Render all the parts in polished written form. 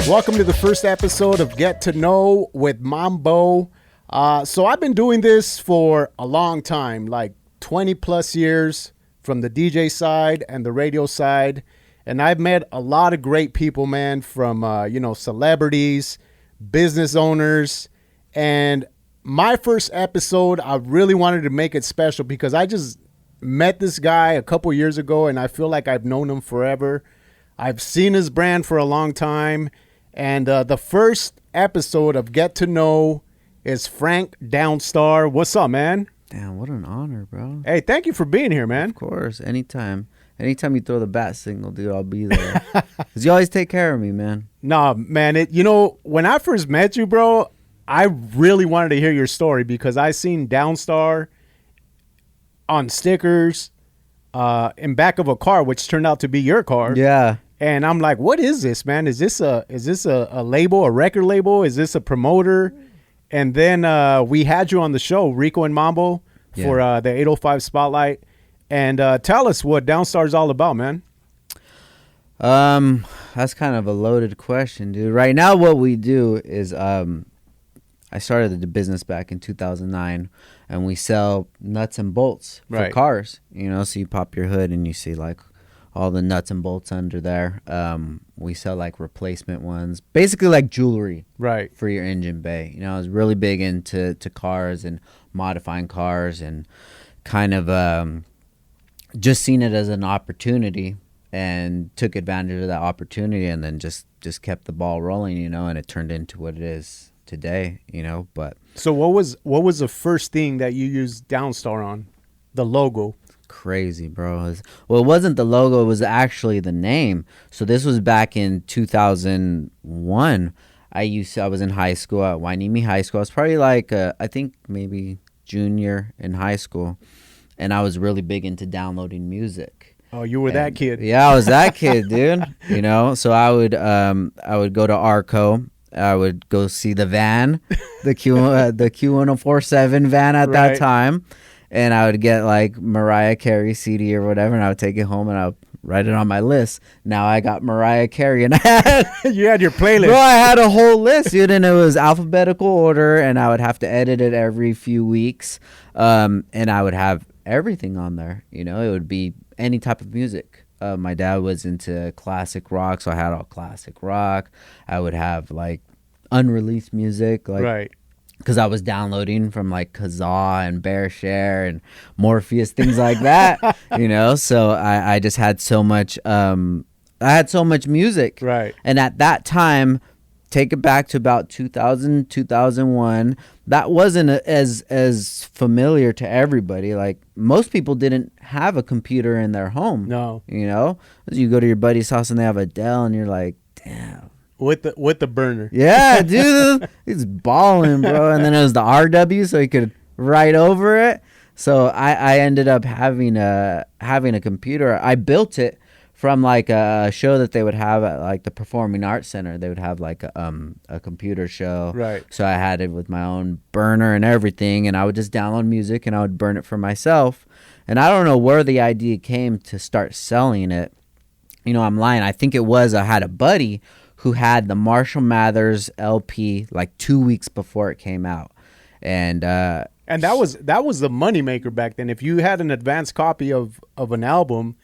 Welcome to the first episode of Get To Know With Mambo. So I've been doing this for a long time, like 20 plus years from the DJ side and the radio side. And I've met a lot of great people, man, from, celebrities, business owners. And my first episode, I really wanted to make it special because I just met this guy a couple years ago and I feel like I've known him forever. I've seen his brand for a long time. And the first episode of Get To Know is Frank DownStar. What's up, man? Damn, what an honor, bro. Hey, thank you for being here, man. Of course, anytime. Anytime you throw the bat signal, dude, I'll be there. Because you always take care of me, man. Nah, man, when I first met you, bro, I really wanted to hear your story because I seen DownStar on stickers in back of a car, which turned out to be your car. Yeah. And I'm like, what is this, man? Is this a label, a record label? Is this a promoter? And then we had you on the show, Rico and Mambo, for the 805 Spotlight. And tell us what DownStar is all about, man. That's kind of a loaded question, dude. Right now, what we do is I started the business back in 2009, and we sell nuts and bolts for cars. So you pop your hood and you see like all the nuts and bolts under there. We sell like replacement ones, basically like jewelry, for your engine bay. I was really big into cars and modifying cars, and kind of just seen it as an opportunity and took advantage of that opportunity, and then just kept the ball rolling, and it turned into what it is today, But so what was the first thing that you used DownStar on? The logo. Crazy, bro. It wasn't the logo, it was actually the name. So this was back in 2001. I was in high school at Wainimi High School. I was probably like I think maybe junior in high school, and I was really big into downloading music. Oh, you were that kid. Yeah, I was that kid, dude. So I would go to Arco. I would go see the van, the Q1047 van at that time. And I would get like Mariah Carey CD or whatever, and I would take it home and I would write it on my list. Now I got Mariah Carey, and you had your playlist. Bro, I had a whole list, dude, and it was alphabetical order, and I would have to edit it every few weeks. And I would have everything on there. It would be any type of music. My dad was into classic rock, so I had all classic rock. I would have like unreleased music, like because I was downloading from like Kazaa and BearShare and Morpheus, things like that, So I just had so much. I had so much music, And at that time, take it back to about 2000, 2001. That wasn't as familiar to everybody. Like most people didn't have a computer in their home. No, You go to your buddy's house and they have a Dell, and you're like, damn. With the burner. Yeah, dude. He's balling, bro. And then it was the RW, so he could write over it. So I ended up having a computer. I built it from like a show that they would have at like the Performing Arts Center. They would have like a computer show. Right. So I had it with my own burner and everything, and I would just download music and I would burn it for myself. And I don't know where the idea came to start selling it. I'm lying. I think it was I had a buddy who had the Marshall Mathers LP like 2 weeks before it came out. And that was the moneymaker back then. If you had an advanced copy of an album,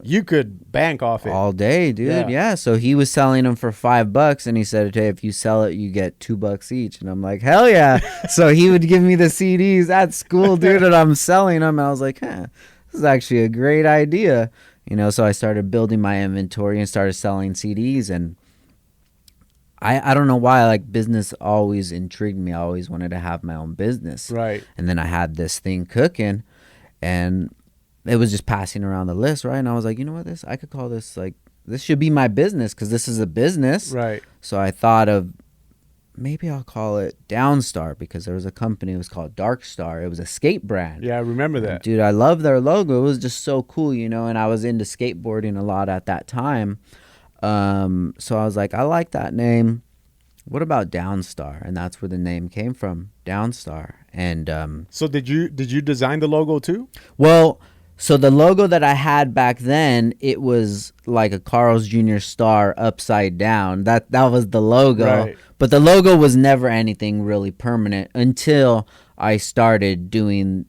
you could bank off it. All day, dude. Yeah. So he was selling them for $5, and he said, hey, if you sell it, you get $2 each. And I'm like, hell yeah. So he would give me the CDs at school, dude, and I'm selling them. And I was like, this is actually a great idea. So I started building my inventory and started selling CDs, and I don't know why, like, business always intrigued me. I always wanted to have my own business. Right. And then I had this thing cooking, and it was just passing around the list, right? And I was like, you know what, I could call this, like, this should be my business because this is a business. Right. So I thought of maybe I'll call it DownStar because there was a company, it was called DarkStar. It was a skate brand. Yeah, I remember that. Dude, I love their logo. It was just so cool, you know, and I was into skateboarding a lot at that time. So I was like, I like that name. What about DownStar? And that's where the name came from, DownStar. And so did you design the logo too? well, so the logo that I had back then, it was like a Carl's Jr. star upside down. That was the logo. Right. But the logo was never anything really permanent until I started doing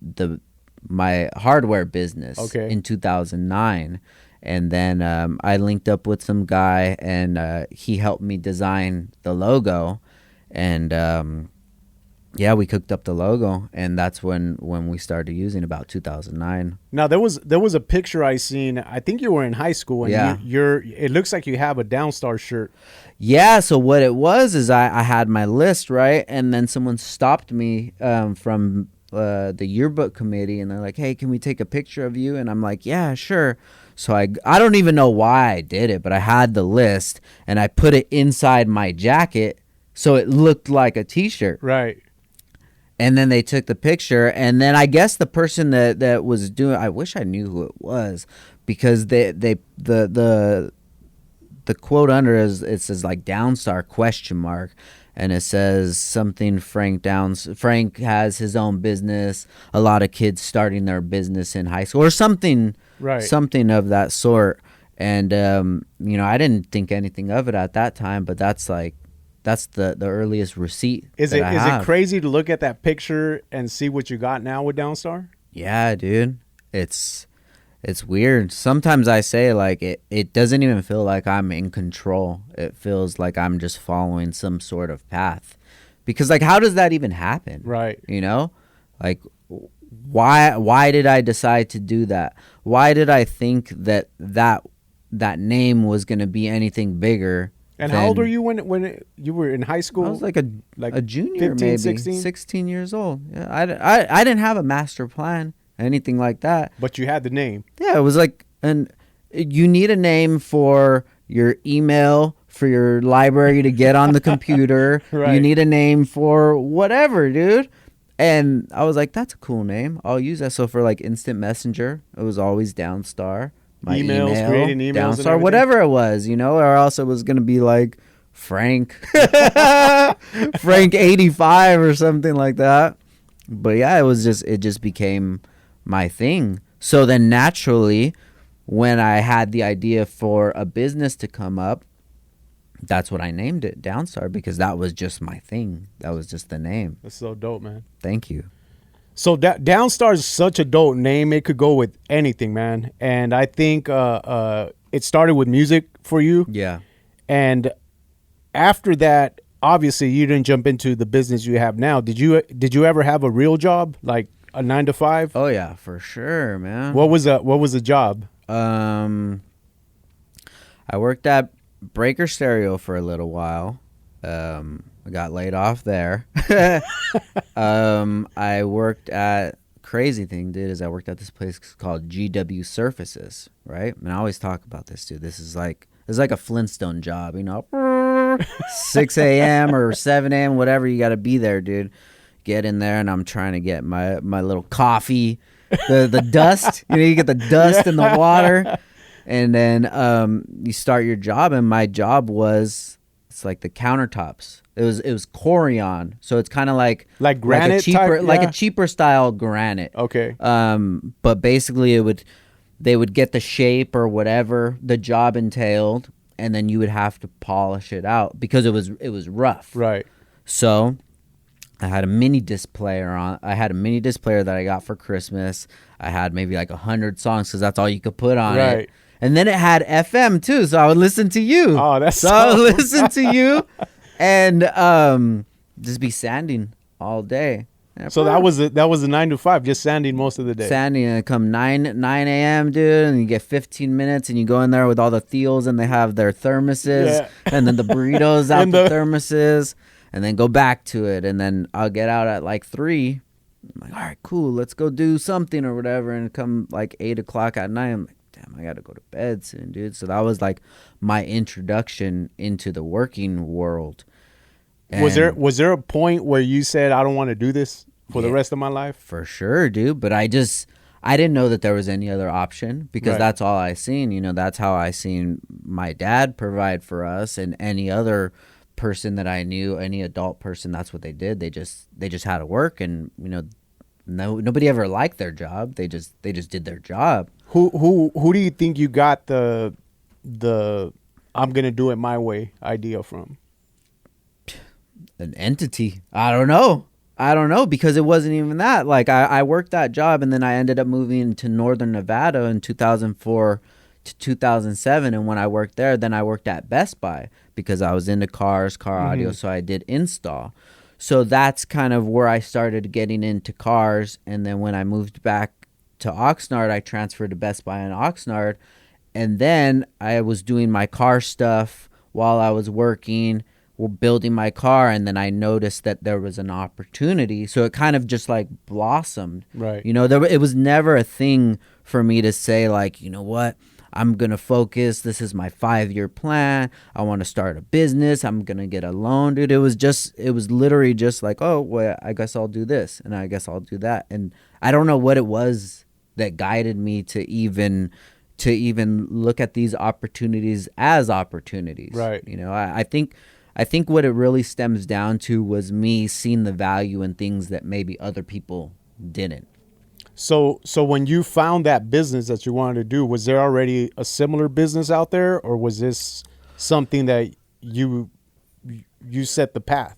my hardware business in 2009. And then I linked up with some guy, and he helped me design the logo. And yeah, we cooked up the logo, and that's when we started using about 2009. Now there was a picture I seen. I think you were in high school, and you're. It looks like you have a DownStar shirt. Yeah. So what it was is I had my list, right, and then someone stopped me from the yearbook committee, and they're like, "Hey, can we take a picture of you?" And I'm like, "Yeah, sure." So I don't even know why I did it, but I had the list, and I put it inside my jacket so it looked like a T-shirt. Right. And then they took the picture, and then I guess the person that was doing, I wish I knew who it was, because the quote under it says like DownStar ? And it says something Frank has his own business, a lot of kids starting their business in high school or something, right? Something of that sort. And you know, I didn't think anything of it at that time, but that's the earliest receipt. Is it crazy to look at that picture and see what you got now with DownStar? Yeah, dude. It's weird. Sometimes I say like it doesn't even feel like I'm in control. It feels like I'm just following some sort of path. Because like how does that even happen? Right. You know? Like why did I decide to do that? Why did I think that name was going to be anything bigger? And how old are you when you were in high school? I was like a junior, 15, maybe 16 years old. Yeah, I didn't have a master plan, anything like that. But you had the name. Yeah, it was like you need a name for your email, for your library to get on the computer. Right. You need a name for whatever, dude. And I was like, that's a cool name. I'll use that. So for like instant messenger, it was always DownStar. My creating emails, DownStar, whatever it was, you know, or else it was gonna be like Frank 85 or something like that. But yeah, it just became my thing. So then naturally, when I had the idea for a business to come up, that's what I named it, DownStar, because that was just my thing. That was just the name. That's so dope, man. Thank you. So DownStar is such a dope name. It could go with anything, man. And I think it started with music for you. Yeah. And after that, obviously, you didn't jump into the business you have now. Did you ever have a real job, like a 9 to 5? Oh yeah, for sure, man. What was the job? I worked at Breaker Stereo for a little while. I got laid off there. I worked at crazy thing, dude, is I worked at this place called GW Surfaces, right? And I always talk about this, dude. It's like a Flintstone job, you know, 6 a.m. or 7 a.m., whatever. You got to be there, dude. Get in there, and I'm trying to get my little coffee, the dust. You know, you get the dust in the water, and then you start your job. And my job was, it's like the countertops. It was Corian, so it's kind of like granite, like a cheaper style granite. Okay. But basically they would get the shape or whatever the job entailed, and then you would have to polish it out because it was rough. Right. So I had a mini disc player that I got for Christmas. I had maybe like 100 songs because that's all you could put on it. And then it had FM too, so I would listen to you. Oh, that's so I would listen to you. And just be sanding all day. So that was a 9 to 5, just sanding most of the day. Sanding, and come 9 a.m., dude, and you get 15 minutes, and you go in there with all the Theos, and they have their thermoses, and then the burritos out the thermoses, and then go back to it, and then I'll get out at like 3. I'm like, all right, cool, let's go do something or whatever, and come like 8 o'clock at night. I'm like, damn, damn, I gotta go to bed soon, dude. So that was like my introduction into the working world. Was there And was there a point where you said, I don't want to do this for the Yeah. rest of my life? for sure, dude. But I didn't know that there was any other option because Right. that's all I seen. You know, that's how I seen my dad provide for us and any other person that I knew, any adult person. That's what they did. They just had to work, and you know, nobody ever liked their job. They just did their job. Who do you think you got the I'm gonna do it my way idea from? An entity. I don't know because it wasn't even that. Like I worked that job and then I ended up moving to Northern Nevada in 2004 to 2007. And when I worked there, then I worked at Best Buy because I was into car audio. So I did install. So that's kind of where I started getting into cars. And then when I moved back to Oxnard, I transferred to Best Buy in Oxnard. And then I was doing my car stuff while I was working, building my car, and then I noticed that there was an opportunity. So it kind of just like blossomed. Right. You know, it was never a thing for me to say like, you know what, I'm going to focus. This is my 5-year plan. I want to start a business. I'm going to get a loan, dude. It was literally just like, oh, well, I guess I'll do this and I guess I'll do that. And I don't know what it was that guided me to even look at these opportunities as opportunities. Right. You know, I think what it really stems down to was me seeing the value in things that maybe other people didn't. So when you found that business that you wanted to do, was there already a similar business out there, or was this something that you set the path?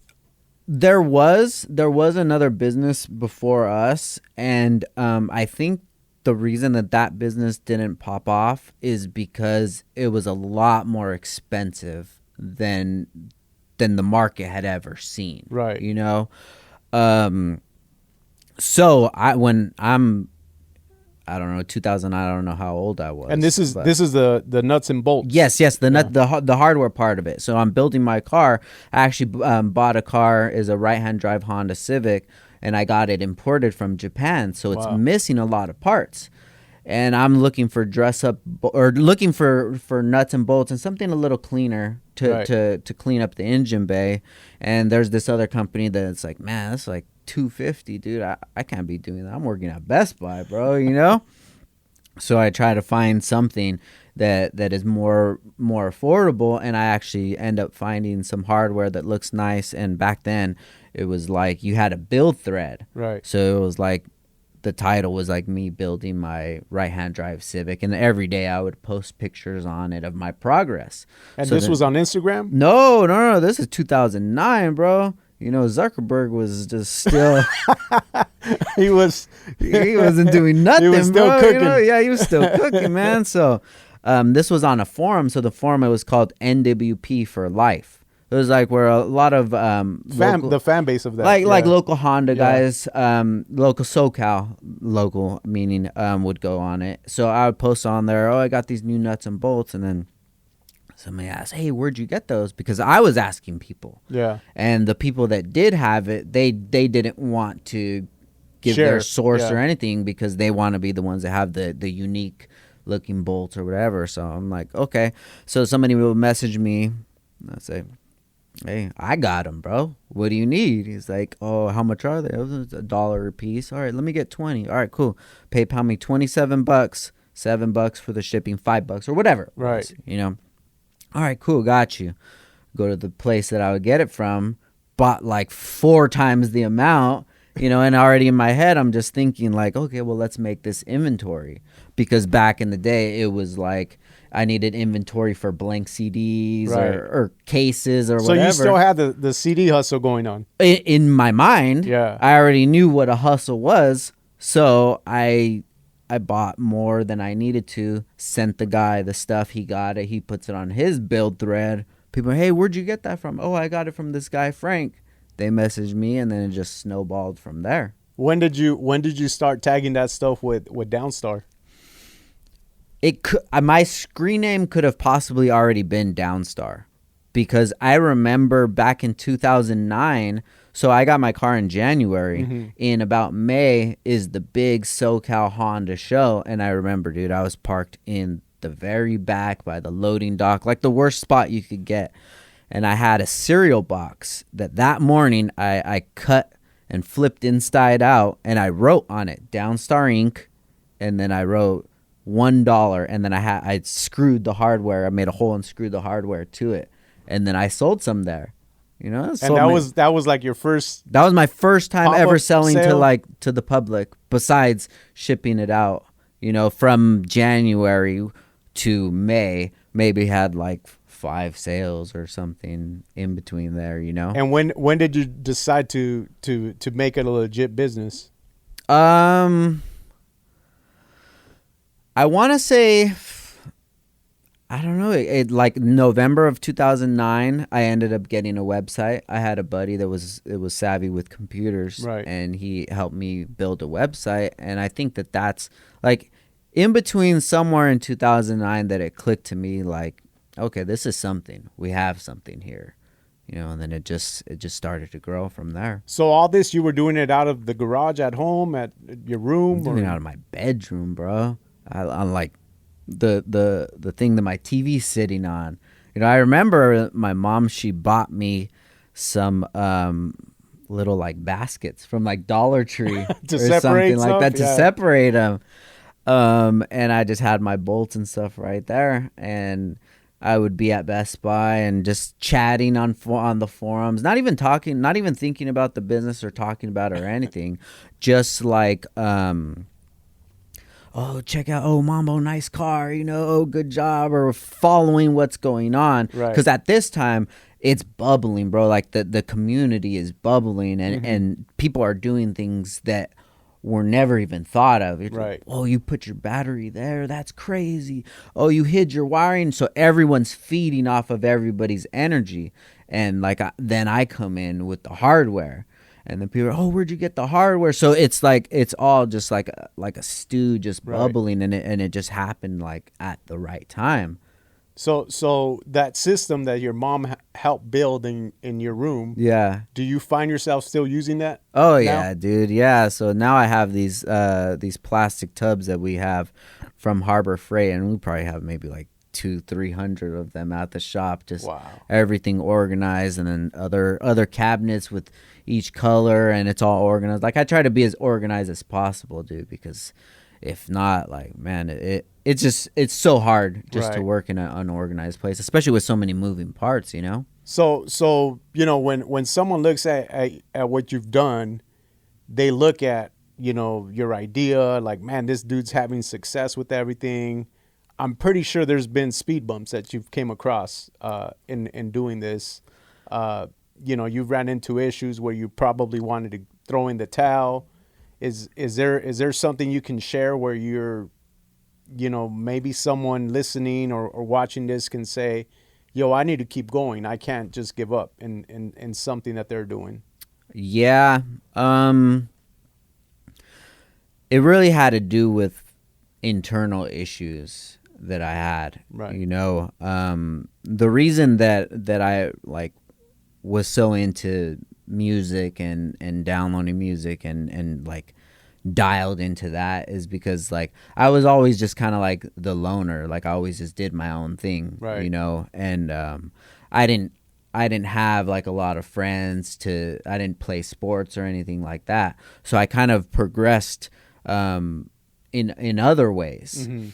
There was another business before us, and I think the reason that business didn't pop off is because it was a lot more expensive than the market had ever seen. Right. You know? So I don't know, 2000, I don't know how old I was. And this is the nuts and bolts. Yes, the hardware part of it. So I'm building my car. I actually bought a car, is a right-hand drive Honda Civic, and I got it imported from Japan. So it's missing a lot of parts. And I'm looking for looking for nuts and bolts and something a little cleaner to clean up the engine bay. And there's this other company that's like, man, that's like $250, dude. I can't be doing that. I'm working at Best Buy, bro, you know? So I try to find something that is more affordable, and I actually end up finding some hardware that looks nice. And back then it was like you had a build thread. Right. So it was like the title was like me building my right-hand drive Civic, and every day I would post pictures on it of my progress. And so this was on Instagram? No. This is 2009, bro. You know, Zuckerberg was just still he wasn't doing nothing. He was still bro, cooking. You know? Yeah, he was still cooking, man. So this was on a forum. So the forum, it was called NWP for Life. It was like where a lot of the fan base of that, like local Honda guys, local SoCal, local meaning would go on it. So I would post on there, oh, I got these new nuts and bolts, and then somebody asked, hey, where'd you get those? Because I was asking people. Yeah. And the people that did have it, they didn't want to give their source or anything because they want to be the ones that have the unique looking bolts or whatever. So I'm like, okay. So somebody will message me, and I say, hey, I got them, bro. What do you need? He's like, oh, how much are they? It was $1 a piece. All right, let me get 20. All right, cool. PayPal me $27, $7 for the shipping, $5 or whatever. Right. You know. All right, cool, got you. Go to the place that I would get it from, bought like 4 times the amount, you know, and already in my head, I'm just thinking like, okay, well, let's make this inventory. Because back in the day, it was like I needed inventory for blank CDs or cases or whatever. So you still had the CD hustle going on? In my mind, yeah. I already knew what a hustle was, so I bought more than I needed to, sent the guy the stuff, he got it, he puts it on his build thread. People, hey, where'd you get that from? Oh, I got it from this guy, Frank. They messaged me, and then it just snowballed from there. When did you start tagging that stuff with DownStar? My screen name could have possibly already been DownStar, because I remember back in 2009 So I got my car in January. In about May is the big SoCal Honda show. And I remember, dude, I was parked in the very back by the loading dock, like the worst spot you could get. And I had a cereal box that morning I cut and flipped inside out, and I wrote on it DownStar Inc. And then I wrote $1, and then I screwed the hardware. I made a hole and screwed the hardware to it, and then I sold some there. You know, and that was like your first. That was my first time ever selling sale? to the public, besides shipping it out. You know, from January to May, maybe had like 5 sales or something in between there. You know. And when did you decide to make it a legit business? I want to say, I don't know, it like November of 2009, I ended up getting a website. I had a buddy that was savvy with computers, right, and he helped me build a website. And I think that's like in between somewhere in 2009 that it clicked to me like, okay, this is something. We have something here. You know, and then it just started to grow from there. So all this, you were doing it out of the garage at home, at your room? I'm doing it out of my bedroom, bro. On like the thing that my TV's sitting on. You know, I remember my mom, she bought me some little like baskets from like Dollar Tree to or something like that to yeah. separate them. And I just had my bolts and stuff right there, and I would be at Best Buy and just chatting on the forums, not even thinking about the business or talking about it or anything, just like oh, check out, oh, Mambo, nice car, you know, oh, good job, or following what's going on. Right. Because at this time, it's bubbling, bro. Like the community is bubbling, and people are doing things that were never even thought of. It's right. Like, oh, you put your battery there. That's crazy. Oh, you hid your wiring. So everyone's feeding off of everybody's energy. And like then I come in with the hardware. And then people are, oh, where'd you get the hardware? So it's like it's all just like a stew just bubbling, right. and it just happened like at the right time. So that system that your mom helped build in your room, yeah. Do you find yourself still using that? Oh now? Yeah, dude. Yeah. So now I have these plastic tubs that we have from Harbor Freight, and we probably have maybe like 200-300 of them at the shop. Just everything organized, and then other cabinets with each color, and it's all organized. Like I try to be as organized as possible, dude, because if not, like, man, it's so hard just to work in an unorganized place, especially with so many moving parts, you know. So you know, when someone looks at what you've done, they look at, you know, your idea, like, man, this dude's having success with everything. I'm pretty sure there's been speed bumps that you've came across in doing this. You know, you've ran into issues where you probably wanted to throw in the towel. Is there something you can share where you're, you know, maybe someone listening or watching this can say, yo, I need to keep going. I can't just give up in something that they're doing. Yeah. It really had to do with internal issues that I had, right. You know, the reason that I like was so into music and downloading music and like dialed into that is because like I was always just kind of like the loner. Like I always just did my own thing, right. You know, and I didn't have like a lot of friends I didn't play sports or anything like that. So I kind of progressed in other ways. Mm-hmm.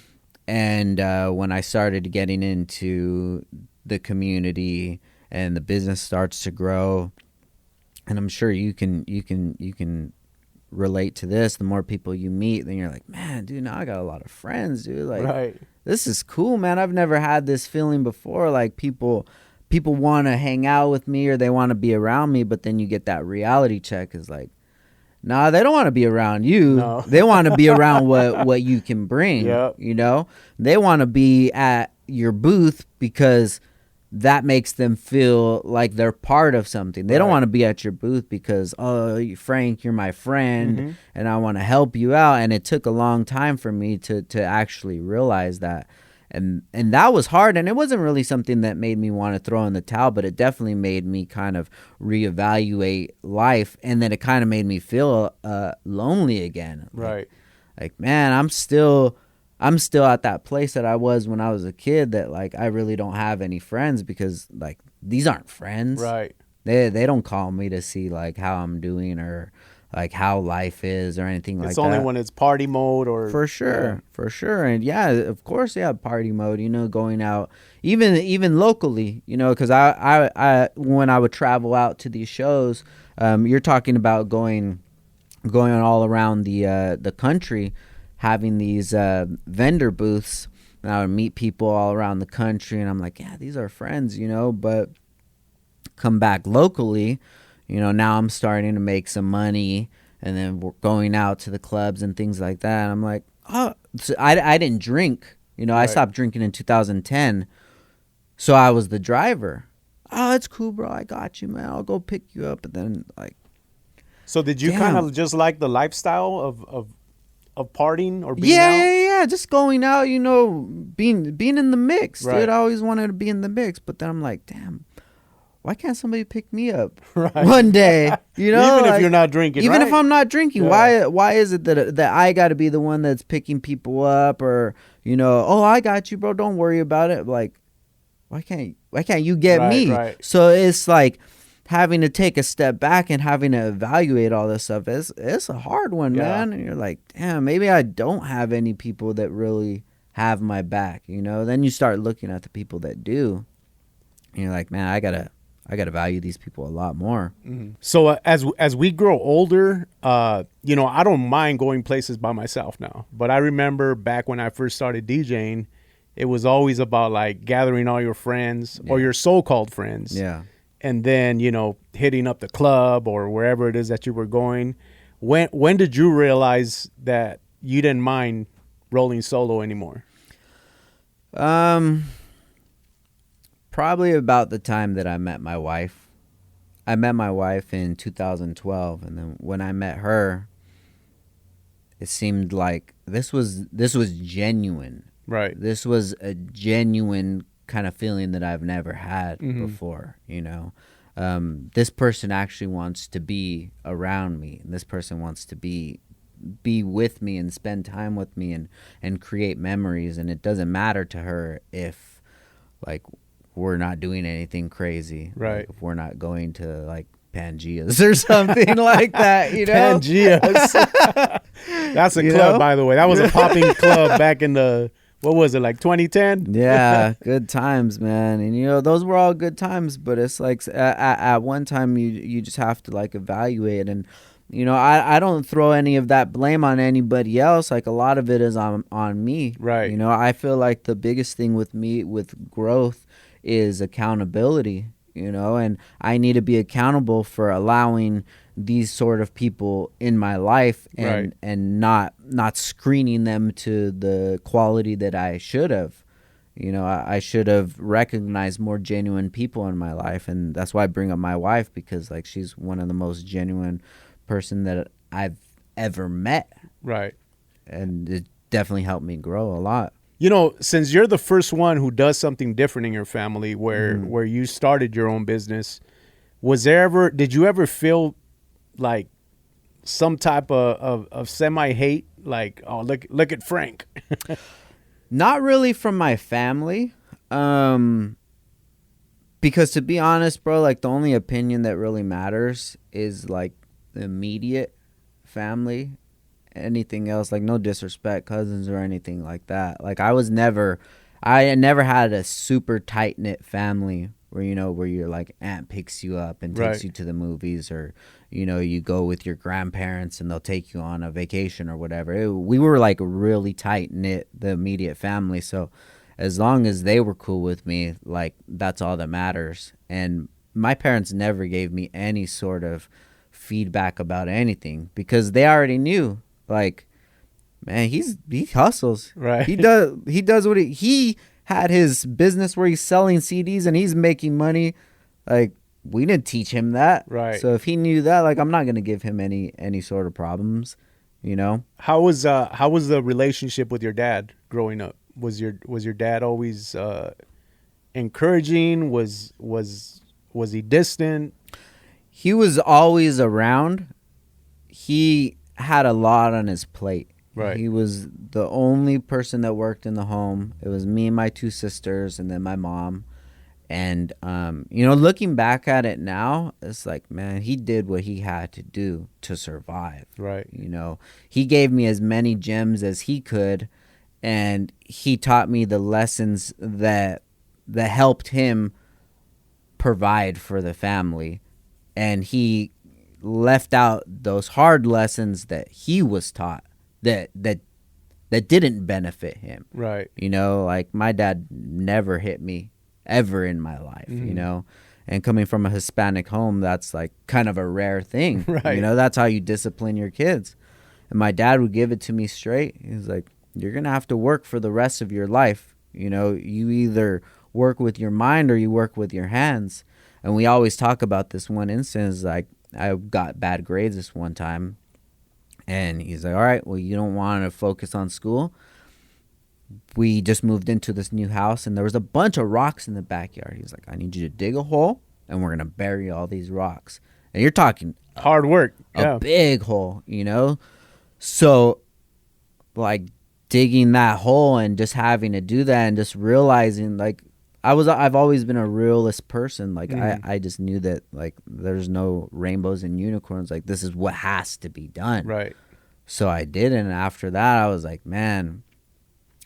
And when I started getting into the community and the business starts to grow, and I'm sure you can relate to this, the more people you meet, then you're like, man, dude, now I got a lot of friends, dude. Like, right. This is cool, man. I've never had this feeling before. Like people want to hang out with me or they want to be around me, but then you get that reality check is like, nah, they don't want to be around you. No. They want to be around what you can bring. Yep. You know, they want to be at your booth because that makes them feel like they're part of something. They don't want to be at your booth because, oh, Frank, you're my friend, and I want to help you out. And it took a long time for me to actually realize that. and that was hard, and it wasn't really something that made me want to throw in the towel, but it definitely made me kind of reevaluate life, and then it kind of made me feel lonely again. Right. Like, man, I'm still at that place that I was when I was a kid, that like I really don't have any friends, because like these aren't friends. Right. They don't call me to see like how I'm doing or like how life is or anything like that. It's only when it's party mode or for sure, for sure. And yeah, of course, yeah, party mode, going out even locally, because I when I would travel out to these shows, you're talking about going all around the country, having these vendor booths, and I would meet people all around the country, and I'm like, yeah, these are friends, but come back locally, now I'm starting to make some money, and then we're going out to the clubs and things like that. And I'm like, oh, so I didn't drink, I Right. stopped drinking in 2010, so I was the driver. Oh, it's cool, bro, I got you, man, I'll go pick you up. And then like, So did you Damn. kind of just like the lifestyle of partying or being out? yeah, just going out, being in the mix, Right. dude. I always wanted to be in the mix, but then I'm like, damn, why can't somebody pick me up Right. one day? Even if like, you're not drinking, even right? if I'm not drinking, Yeah. why is it that I got to be the one that's picking people up, or oh, I got you, bro, don't worry about it. Like, why can't you get Right, me? right. So it's like having to take a step back and having to evaluate all this stuff. It's a hard one, Yeah. man. And you're like, damn, maybe I don't have any people that really have my back. Then you start looking at the people that do, and you're like, man, I gotta value these people a lot more. So as we grow older, I don't mind going places by myself now. But I remember back when I first started DJing, it was always about like gathering all your friends or your so-called friends. Yeah. And then, hitting up the club or wherever it is that you were going. When did you realize that you didn't mind rolling solo anymore? Probably about the time that I met my wife. I met my wife in 2012, and then when I met her, it seemed like this was genuine. Right. This was a genuine kind of feeling that I've never had before, this person actually wants to be around me, and this person wants to be with me and spend time with me and create memories. And it doesn't matter to her if like we're not doing anything crazy, Right. Like, if we're not going to like Pangea's or something like that, Pangea's. That's a club, by the way. That was a popping club back in the, what was it, like 2010? Yeah, good times, man. And those were all good times, but it's like at one time you just have to like evaluate. And I don't throw any of that blame on anybody else. Like, a lot of it is on me. Right. I feel like the biggest thing with me with growth is accountability, and I need to be accountable for allowing these sort of people in my life, and Right. and not screening them to the quality that I should have. I should have recognized more genuine people in my life, and that's why I bring up my wife, because like she's one of the most genuine person that I've ever met, Right. and it definitely helped me grow a lot. Since you're the first one who does something different in your family, where you started your own business, did you ever feel like some type of semi-hate, like, oh, look at Frank? Not really from my family, because to be honest, bro, like the only opinion that really matters is like the immediate family. Anything else, like, no disrespect, cousins or anything like that. Like, I never had a super tight knit family where your like aunt picks you up and takes Right. you to the movies, or you go with your grandparents and they'll take you on a vacation or whatever. We were like really tight knit, the immediate family. So as long as they were cool with me, like, that's all that matters. And my parents never gave me any sort of feedback about anything, because they already knew, like, man, he hustles. Right. He does what he had his business where he's selling CDs and he's making money. Like, we didn't teach him that. Right. So if he knew that, like, I'm not going to give him any sort of problems, How was the relationship with your dad growing up? was your dad always encouraging? Was he distant? He was always around. He had a lot on his plate. Right. He was the only person that worked in the home. It was me and my two sisters and then my mom. And, looking back at it now, it's like, man, he did what he had to do to survive. Right. He gave me as many gems as he could, and he taught me the lessons that helped him provide for the family. And he left out those hard lessons that he was taught that didn't benefit him. Right. Like my dad never hit me ever in my life, and coming from a Hispanic home, that's like kind of a rare thing. Right. That's how you discipline your kids. And my dad would give it to me straight. He's like, you're going to have to work for the rest of your life. You either work with your mind or you work with your hands. And we always talk about this one instance, like I got bad grades this one time. And he's like, all right, well, you don't want to focus on school. We just moved into this new house and there was a bunch of rocks in the backyard. He's like, I need you to dig a hole and we're going to bury all these rocks. And you're talking hard work. A big hole, So like digging that hole and just having to do that and just realizing like I've always been a realist person. Like I just knew that like there's no rainbows and unicorns. Like this is what has to be done. Right. So I did. And after that I was like, man,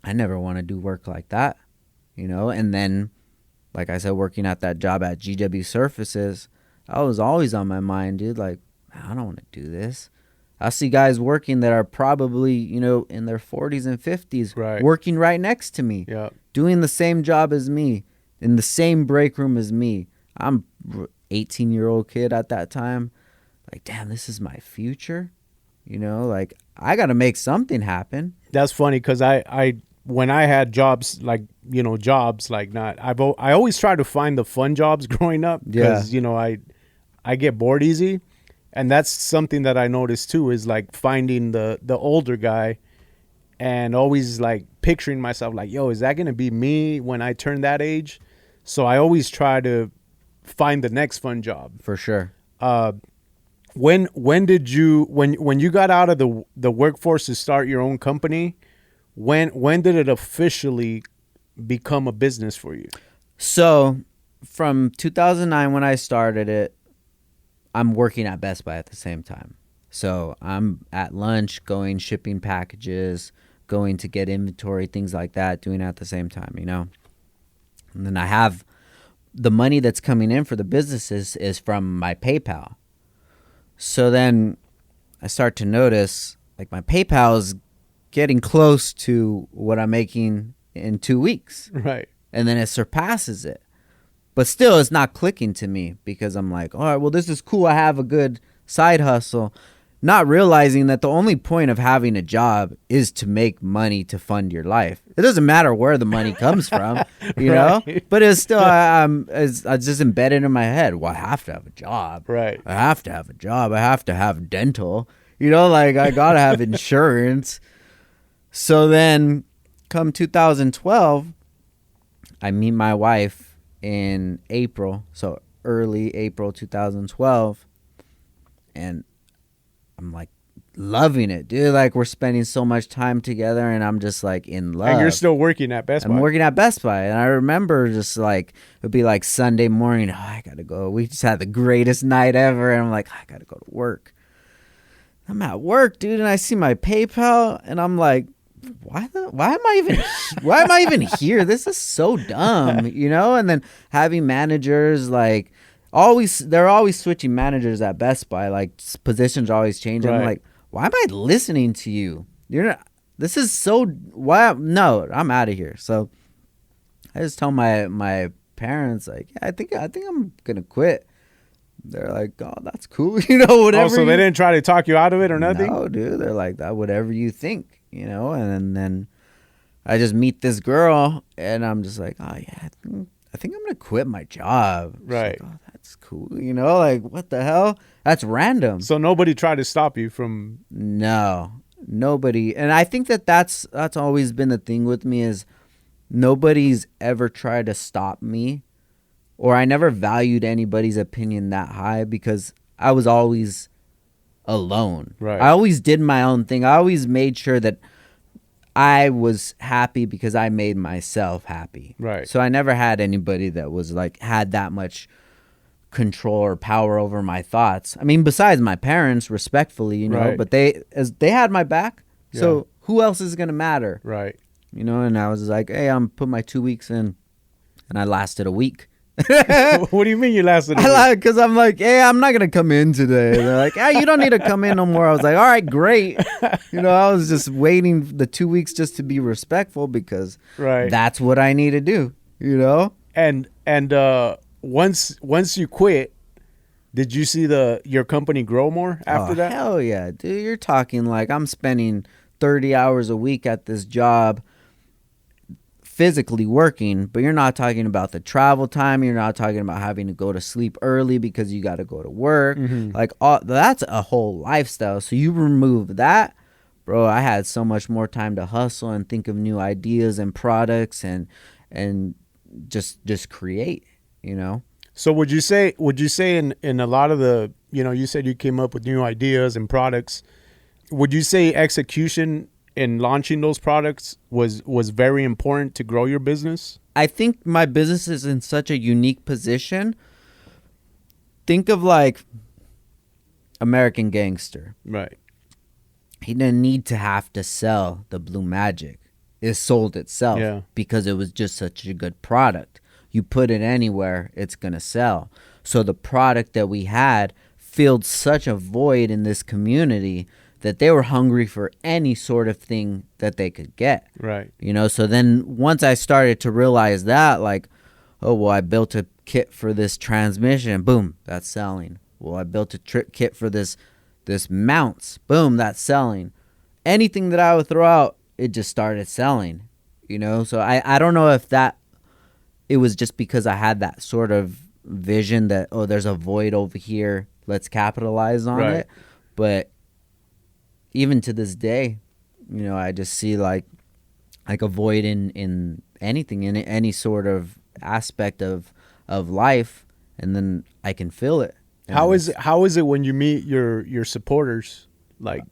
I never want to do work like that, And then, like I said, working at that job at GW Surfaces, I was always on my mind, dude. Like, I don't want to do this. I see guys working that are probably, in their 40s and 50s, right, working right next to me, doing the same job as me, in the same break room as me. I'm 18-year-old kid at that time. Like, damn, this is my future. Like, I got to make something happen. That's funny because I when I had jobs like I always try to find the fun jobs growing up because I get bored easy, and that's something that I noticed too is like finding the older guy and always like picturing myself like, yo, is that gonna be me when I turn that age? So I always try to find the next fun job. For sure. When did you when you got out of the workforce to start your own company? When did it officially become a business for you? So from 2009 when I started it, I'm working at Best Buy at the same time. So I'm at lunch, shipping packages, going to get inventory, things like that, doing it at the same time, And then I have the money that's coming in for the businesses is from my PayPal. So then I start to notice like my PayPal is getting close to what I'm making in 2 weeks. Right. And then it surpasses it. But still, it's not clicking to me because I'm like, all right, well, this is cool. I have a good side hustle. Not realizing that the only point of having a job is to make money to fund your life. It doesn't matter where the money comes from, know? But it's still, it's just embedded in my head. Well, I have to have a job. Right. I have to have a job. I have to have dental. Like I got to have insurance. So then come 2012, I meet my wife in April. So early April 2012. And I'm like loving it, dude. Like we're spending so much time together and I'm just like in love. And you're still working at Best Buy. I'm working at Best Buy. And I remember just like, it would be like Sunday morning. Oh, I got to go. We just had the greatest night ever. And I'm like, I got to go to work. I'm at work, dude. And I see my PayPal and I'm like, why am I even here? This is so dumb, And then having managers like they're always switching managers at Best Buy. Like positions are always changing. Right. I'm like, why am I listening to you? You're not. This is so. Why? No, I'm out of here. So I just tell my parents like, yeah, I think I'm gonna quit. They're like, oh, that's cool, whatever. Oh, so they didn't try to talk you out of it or nothing? No, dude. They're like that. Whatever you think. And then I just meet this girl and I'm just like, oh yeah, I think I'm gonna quit my job. Right. Like, oh, that's cool. Like what the hell? That's random. So nobody tried to stop you from? No, nobody. And I think that's always been the thing with me is nobody's ever tried to stop me, or I never valued anybody's opinion that high because I was always alone. Right. I always did my own thing. I always made sure that I was happy because I made myself happy. Right. So I never had anybody that was like had that much control or power over my thoughts. I mean, besides my parents, respectfully, you know, Right. but they had my back. Yeah. So who else is gonna matter? Right. You know, and I was like, hey, I'm put my 2 weeks in, and I lasted a week. What do you mean you lasted? Because I'm like, hey, I'm not gonna come in today. They're like, hey, you don't need to come in no more. I was like, all right, great. You know, I was just waiting the 2 weeks just to be respectful because Right. that's what I need to do. You know, And once you quit, did you see your company grow more after that? Hell yeah, dude. You're talking like I'm spending 30 hours a week at this job physically working, but you're not talking about the travel time. You're not talking about having to go to sleep early because you got to go to work. Mhm. Like that's a whole lifestyle. So you remove that, bro. I had so much more time to hustle and think of new ideas and products and just create, you know. So would you say in a lot of the, you know, you said you came up with new ideas and products, would you say execution in launching those products was very important to grow your business? I think my business is in such a unique position. Think of like American Gangster. Right. He didn't need to have to sell the Blue Magic. It sold itself Yeah. because it was just such a good product. You put it anywhere, it's going to sell. So the product that we had filled such a void in this community that they were hungry for any sort of thing that they could get. Right. You know, so then once I started to realize that, like, oh, well, I built a kit for this transmission, boom, that's selling. Well, I built a kit for this mounts, boom, that's selling. Anything that I would throw out, it just started selling, you know? So I don't know if it was just because I had that sort of vision that, oh, there's a void over here, let's capitalize on Right. it. But even to this day, you know, I just see like a void in anything, in any sort of aspect of life, and then I can feel it. And How is it when you meet your supporters, like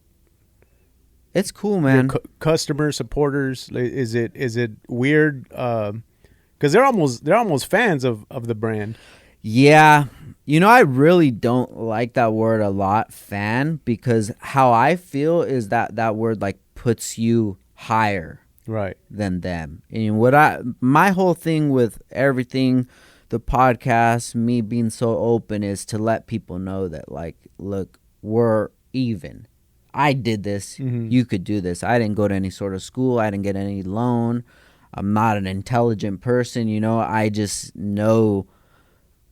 it's cool, your man. customer supporters? Is it weird? Because they're almost fans of the brand. Yeah. You know, I really don't like that word a lot, fan, because how I feel is that word like puts you higher Right. than them. And my whole thing with everything, the podcast, me being so open, is to let people know that, like, look, we're even. I did this. Mhm. You could do this. I didn't go to any sort of school. I didn't get any loan. I'm not an intelligent person, you know. I just know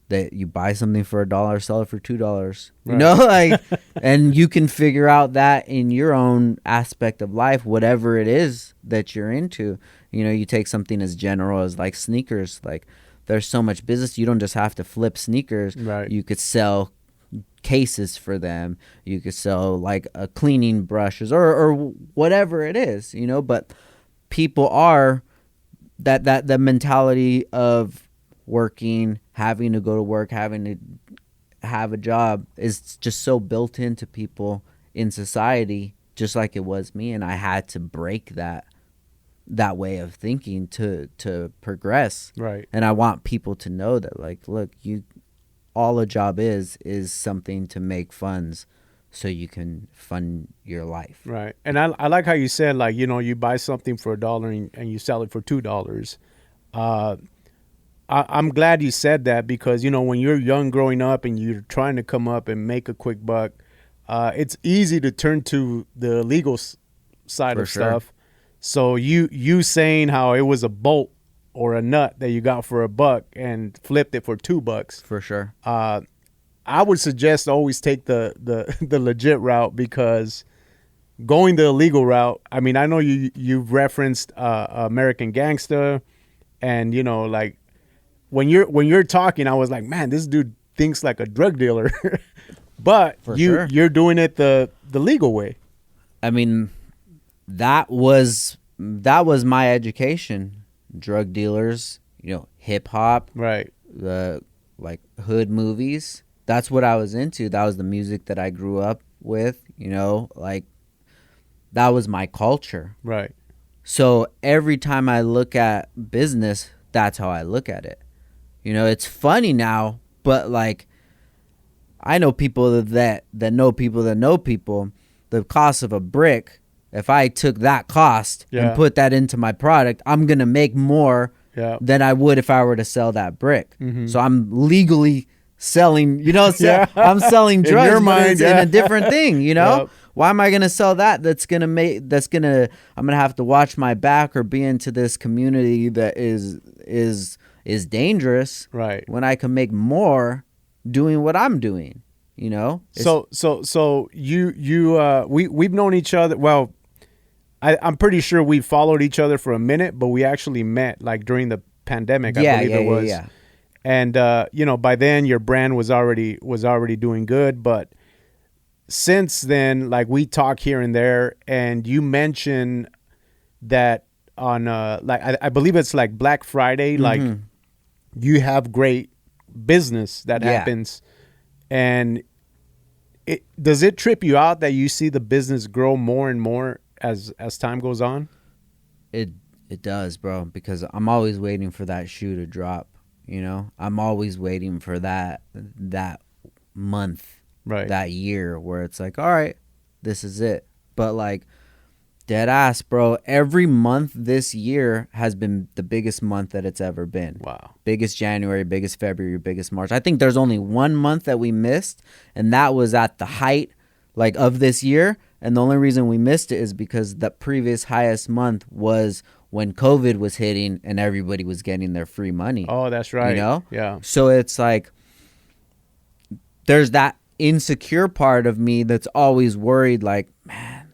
that you buy something for $1, sell it for $2. You Right. know, like, and you can figure out that in your own aspect of life, whatever it is that you're into. You know, you take something as general as like sneakers. Like, there's so much business. You don't just have to flip sneakers. Right. You could sell cases for them. You could sell like cleaning brushes or whatever it is, you know. But people are that the mentality of working, having to go to work, having to have a job is just so built into people in society, just like it was me. And I had to break that way of thinking to progress. Right. And I want people to know that, like, look, all a job is something to make funds so you can fund your life. Right. And I like how you said, like, you know, you buy something for $1 and you sell it for $2. I'm glad you said that because, you know, when you're young growing up and you're trying to come up and make a quick buck, it's easy to turn to the legal side For of sure. stuff. So you saying how it was a bolt or a nut that you got for $1 and flipped it for $2. For sure. I would suggest always take the legit route because going the illegal route, I mean, I know you've referenced American Gangster, and, you know, like when you're talking, I was like, man, this dude thinks like a drug dealer. But For sure. you're doing it the legal way. I mean, that was my education. drug dealers, hip hop, Right. the like hood movies. That's what I was into. That was the music that I grew up with, like that was my culture. Right. So every time I look at business, that's how I look at it. It's funny now, but like I know people that know people that know people. The cost of a brick, if I took that cost Yeah. and put that into my product, I'm going to make more Yeah. than I would if I were to sell that brick. Mhm. So I'm legally selling, Yeah. I'm selling In drugs, your but mind, it's yeah. in a different thing, Yep. Why am I going to sell that? I'm going to have to watch my back or be into this community that is dangerous Right. when I can make more doing what I'm doing, So we've known each other. Well, I'm pretty sure we followed each other for a minute, but we actually met like during the pandemic. I believe it was. Yeah. And by then your brand was already doing good, but since then, like we talk here and there, and you mention that on like I believe it's like Black Friday, like you have great business that Yeah. happens, and does it trip you out that you see the business grow more and more as time goes on? It does, bro, because I'm always waiting for that shoe to drop, I'm always waiting for that month, Right. that year where it's like, all right, this is it. But like dead ass, bro, every month this year has been the biggest month that it's ever been. Wow. Biggest January, biggest February, biggest March. I think there's only one month that we missed, and that was at the height like of this year. And the only reason we missed it is because the previous highest month was when COVID was hitting and everybody was getting their free money. Oh, that's right. Yeah. So it's like there's that insecure part of me that's always worried, like, man,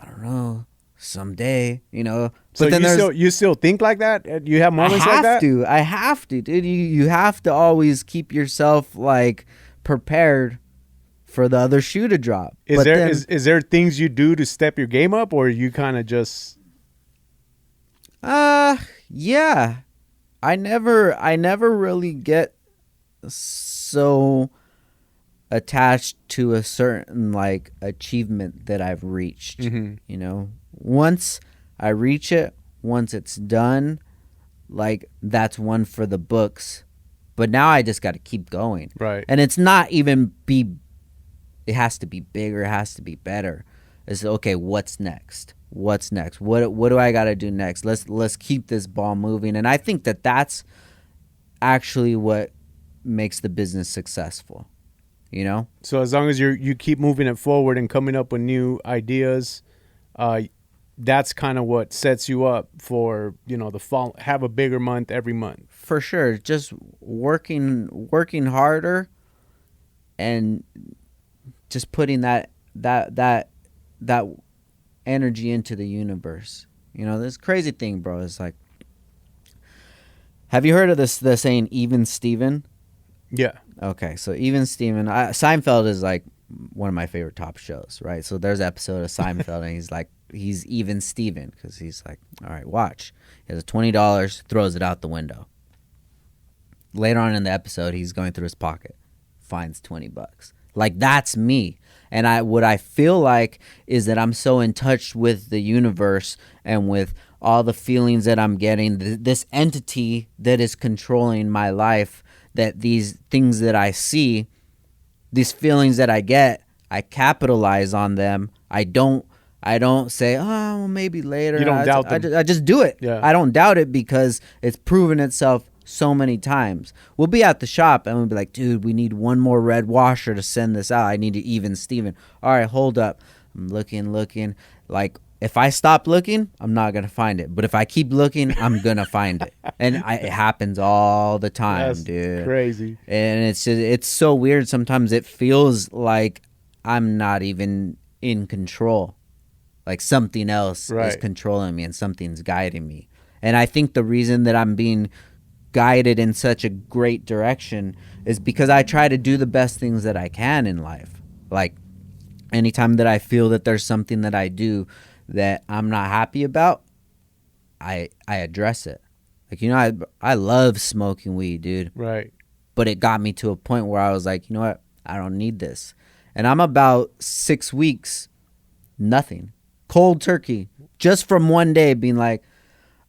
I don't know, someday, So But then you still think like that? You have moments like that? I have to, dude. You have to always keep yourself like prepared for the other shoe to drop. Is there things you do to step your game up, or you kind of just? Yeah. I never really get so attached to a certain like achievement that I've reached. Mm-hmm. Once I reach it, once it's done, like that's one for the books. But now I just got to keep going. Right. And it's not even it has to be bigger, it has to be better. It's okay, what's next? What do I got to do next? Let's keep this ball moving. And I think that that's actually what makes the business successful. So as long as you keep moving it forward and coming up with new ideas, that's kind of what sets you up for the fall. Have a bigger month every month. For sure, just working harder, and just putting that energy into the universe. This crazy thing, bro, is like, have you heard of the saying "even Steven"? Yeah. Okay, so Even Steven, Seinfeld is like one of my favorite top shows, right? So there's an episode of Seinfeld, and he's Even Steven, because he's like, all right, watch. He has $20, throws it out the window. Later on in the episode, he's going through his pocket, finds $20. Like, that's me. And what I feel like is that I'm so in touch with the universe and with all the feelings that I'm getting, this entity that is controlling my life, that these things that I see, these feelings that I get, I capitalize on them. I don't say, oh, well, maybe later. You don't doubt them. I just do it. Yeah. I don't doubt it because it's proven itself so many times. We'll be at the shop and we'll be like, dude, we need one more red washer to send this out. I need to Even Steven. All right, hold up. I'm looking. Like, if I stop looking, I'm not going to find it. But if I keep looking, I'm going to find it. And it happens all the time, That's dude. crazy. And it's so weird. Sometimes it feels like I'm not even in control. Like something else is controlling me and something's guiding me. And I think the reason that I'm being guided in such a great direction is because I try to do the best things that I can in life. Like anytime that I feel that there's something that I do that I'm not happy about, I address it. Like, I love smoking weed, dude. Right. But it got me to a point where I was like, you know what? I don't need this. And I'm about 6 weeks, nothing. Cold turkey. Just from one day being like,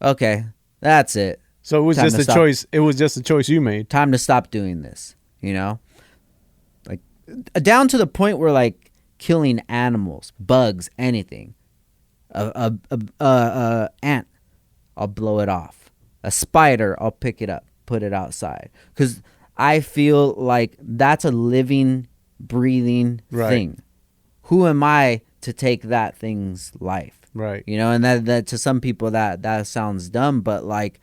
okay, that's it. So it was Time just to a stop. choice. It was just a choice you made. Time to stop doing this, Like, down to the point where, like, killing animals, bugs, anything. A ant, I'll blow it off. A spider, I'll pick it up, put it outside. Because I feel like that's a living, breathing thing. Who am I to take that thing's life? Right. And that to some people that sounds dumb, but like,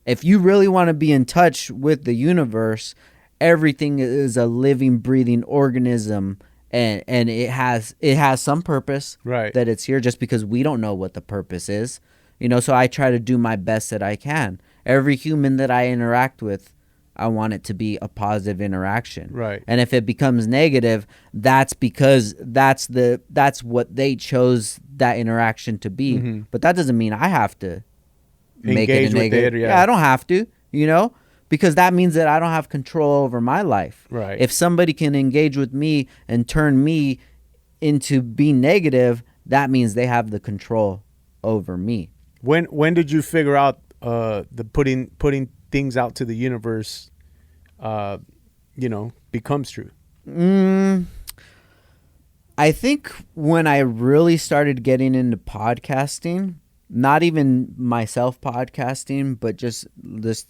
if you really want to be in touch with the universe, everything is a living, breathing organism, and it has some purpose. Right. That it's here, just because we don't know what the purpose is. So I try to do my best that I can. Every human that I interact with, I want it to be a positive interaction. Right. And if it becomes negative, that's because that's what they chose that interaction to be. Mm-hmm. But that doesn't mean I have to make Engage it a with negative. it, yeah. I don't have to, because that means that I don't have control over my life. Right. If somebody can engage with me and turn me into being negative, that means they have the control over me. When did you figure out the putting things out to the universe, becomes true? I think when I really started getting into podcasting, not even myself podcasting, but just this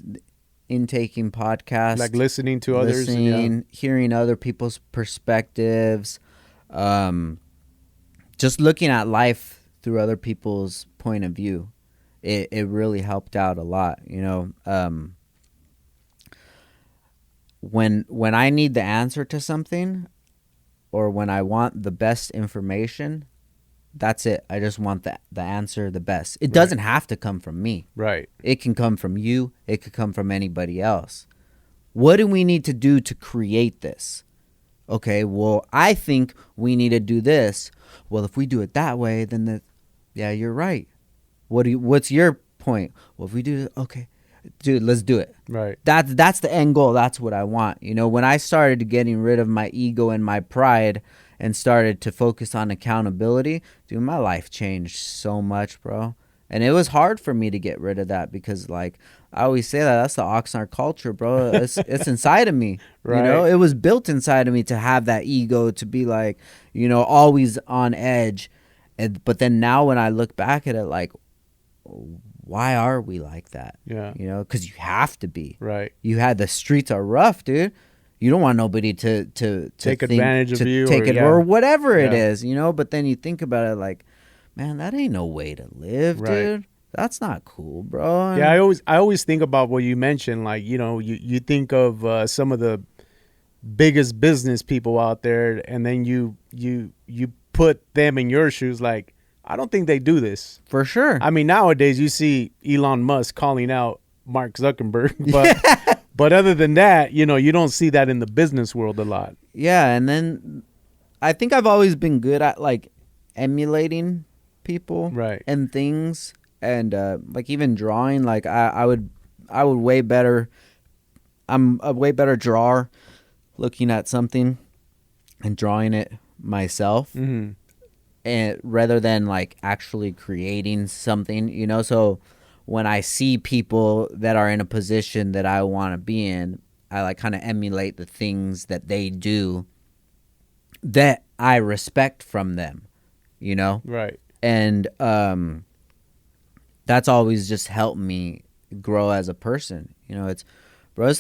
intaking podcasts, Like listening to others, hearing other people's perspectives, just looking at life through other people's point of view. It really helped out a lot, When I need the answer to something, or when I want the best information, that's it. I just want the answer the best. It doesn't have to come from me. Right. It can come from you. It could come from anybody else. What do we need to do to create this? Okay, well, I think we need to do this. Well, if we do it that way, then yeah, you're right. What's your point? Well, if we do, okay, dude, let's do it. Right. That's the end goal. That's what I want. When I started getting rid of my ego and my pride and started to focus on accountability, dude, my life changed so much, bro. And it was hard for me to get rid of that because, like, I always say that's the Oxnard culture, bro. It's inside of me. Right. It was built inside of me to have that ego, to be like, always on edge. But then now when I look back at it, like, why are we like that? Yeah. Because you have to be. Right. The streets are rough, dude. You don't want nobody to take advantage of you, or whatever it is, But then you think about it, like, man, that ain't no way to live, dude. That's not cool, bro. Yeah, I always think about what you mentioned. Like, you think of some of the biggest business people out there, and then you put them in your shoes. Like, I don't think they do this. For sure. I mean, nowadays you see Elon Musk calling out Mark Zuckerberg, but but other than that, you don't see that in the business world a lot. Yeah, and then I think I've always been good at, like, emulating people, right, and things, and like, even drawing. Like, I would way better. I'm a way better drawer, looking at something and drawing it myself. Mm-hmm. And rather than, like, actually creating something, so when I see people that are in a position that I want to be in, I, like, kind of emulate the things that they do that I respect from them, right, and that's always just helped me grow as a person. It's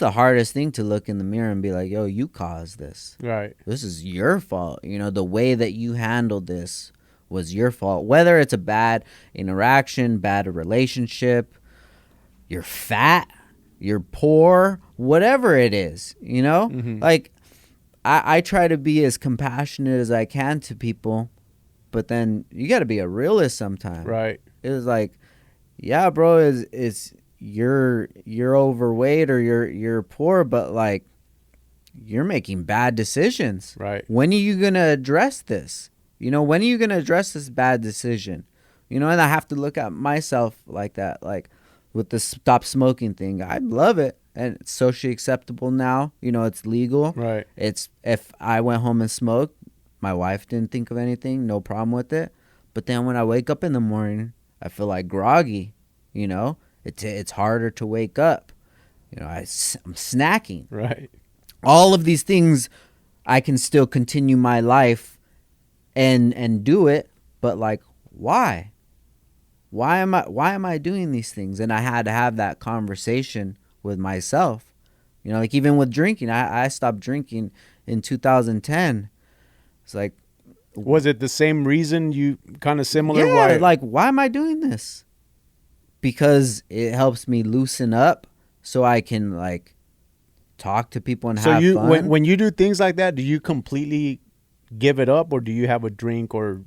the hardest thing to look in the mirror and be like, yo, you caused this. Right. This is your fault. The way that you handled this was your fault. Whether it's a bad interaction, bad relationship, you're fat, you're poor, whatever it is, Mm-hmm. Like, I try to be as compassionate as I can to people, but then you got to be a realist sometimes. Right. It was like, yeah, bro, it's you're overweight or you're poor, but, like, you're making bad decisions. Right. When are you going to address this? When are you going to address this bad decision? And I have to look at myself like that. Like, with the stop smoking thing. I love it, and it's socially acceptable now. You know, it's legal. Right. It's if I went home and smoked, my wife didn't think of anything, no problem with it. But then when I wake up in the morning, I feel like groggy. You know, it's harder to wake up. You know, I'm snacking. Right. All of these things, I can still continue my life and do it, but like, why? Why am I doing these things? And I had to have that conversation with myself. You know, like even with drinking, I stopped drinking in 2010. It's like, was it the same reason? You kind of similar? Yeah, why? like, why am I doing this? Because it helps me loosen up so I can like talk to people and have fun. When you do things like that, do you completely give it up, or do you have a drink or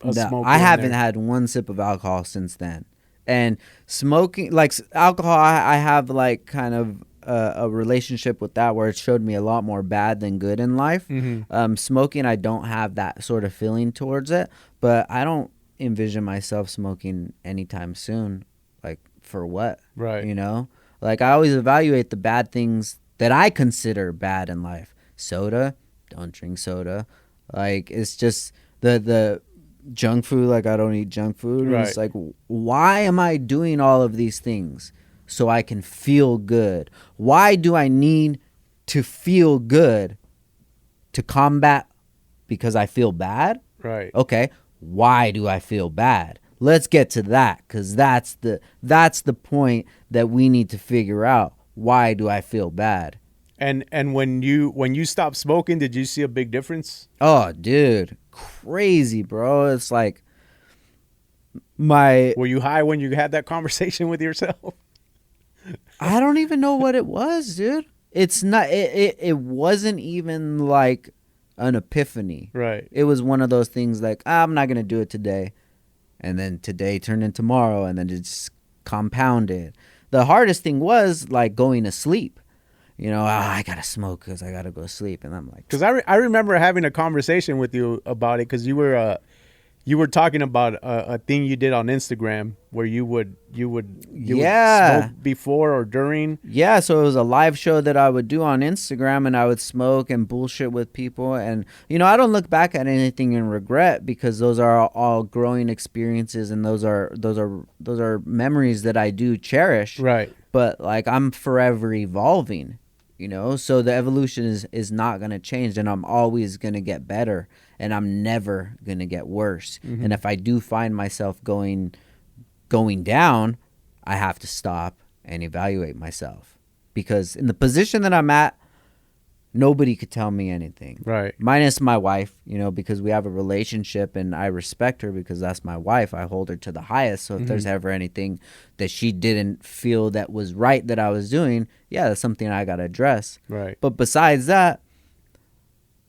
a smoke? I haven't had one sip of alcohol since then. And smoking, like alcohol, I have like kind of a relationship with that where it showed me a lot more bad than good in life. Mm-hmm. Smoking, I don't have that sort of feeling towards it, but I don't envision myself smoking anytime soon. Like, for what? Right. You know? Like, I always evaluate the bad things that I consider bad in life. Soda, don't drink soda. Like, it's just the junk food. Like, I don't eat junk food. Right. It's like, why am I doing all of these things? So I can feel good. Why do I need to feel good to combat because I feel bad? Right. Okay. Why do I feel bad? Let's get to that, because that's the point that we need to figure out. Why do I feel bad? And when you stopped smoking, did you see a big difference? Oh, dude, crazy, bro. It's like were you high when you had that conversation with yourself? I don't even know what it was, dude. It's not. It wasn't even like an epiphany. Right. It was one of those things like, I'm not gonna do it today. And then today turned into tomorrow, and then it just compounded. The hardest thing was like going to sleep. You know, I gotta smoke because I gotta go to sleep, and I'm like, because I remember having a conversation with you about it, because you were talking about a thing you did on Instagram where you would smoke before or during. Yeah, so it was a live show that I would do on Instagram, and I would smoke and bullshit with people. And, you know, I don't look back at anything in regret, because those are all growing experiences, and those are memories that I do cherish. Right. But like, I'm forever evolving, you know, so the evolution is not going to change, and I'm always going to get better, and I'm never going to get worse. Mm-hmm. And if I do find myself going down, I have to stop and evaluate myself, because in the position that I'm at, nobody could tell me anything. Right. Minus my wife, you know, because we have a relationship and I respect her because that's my wife. I hold her to the highest. So if there's ever anything that she didn't feel that was right that I was doing, yeah, that's something I got to address. Right. But besides that,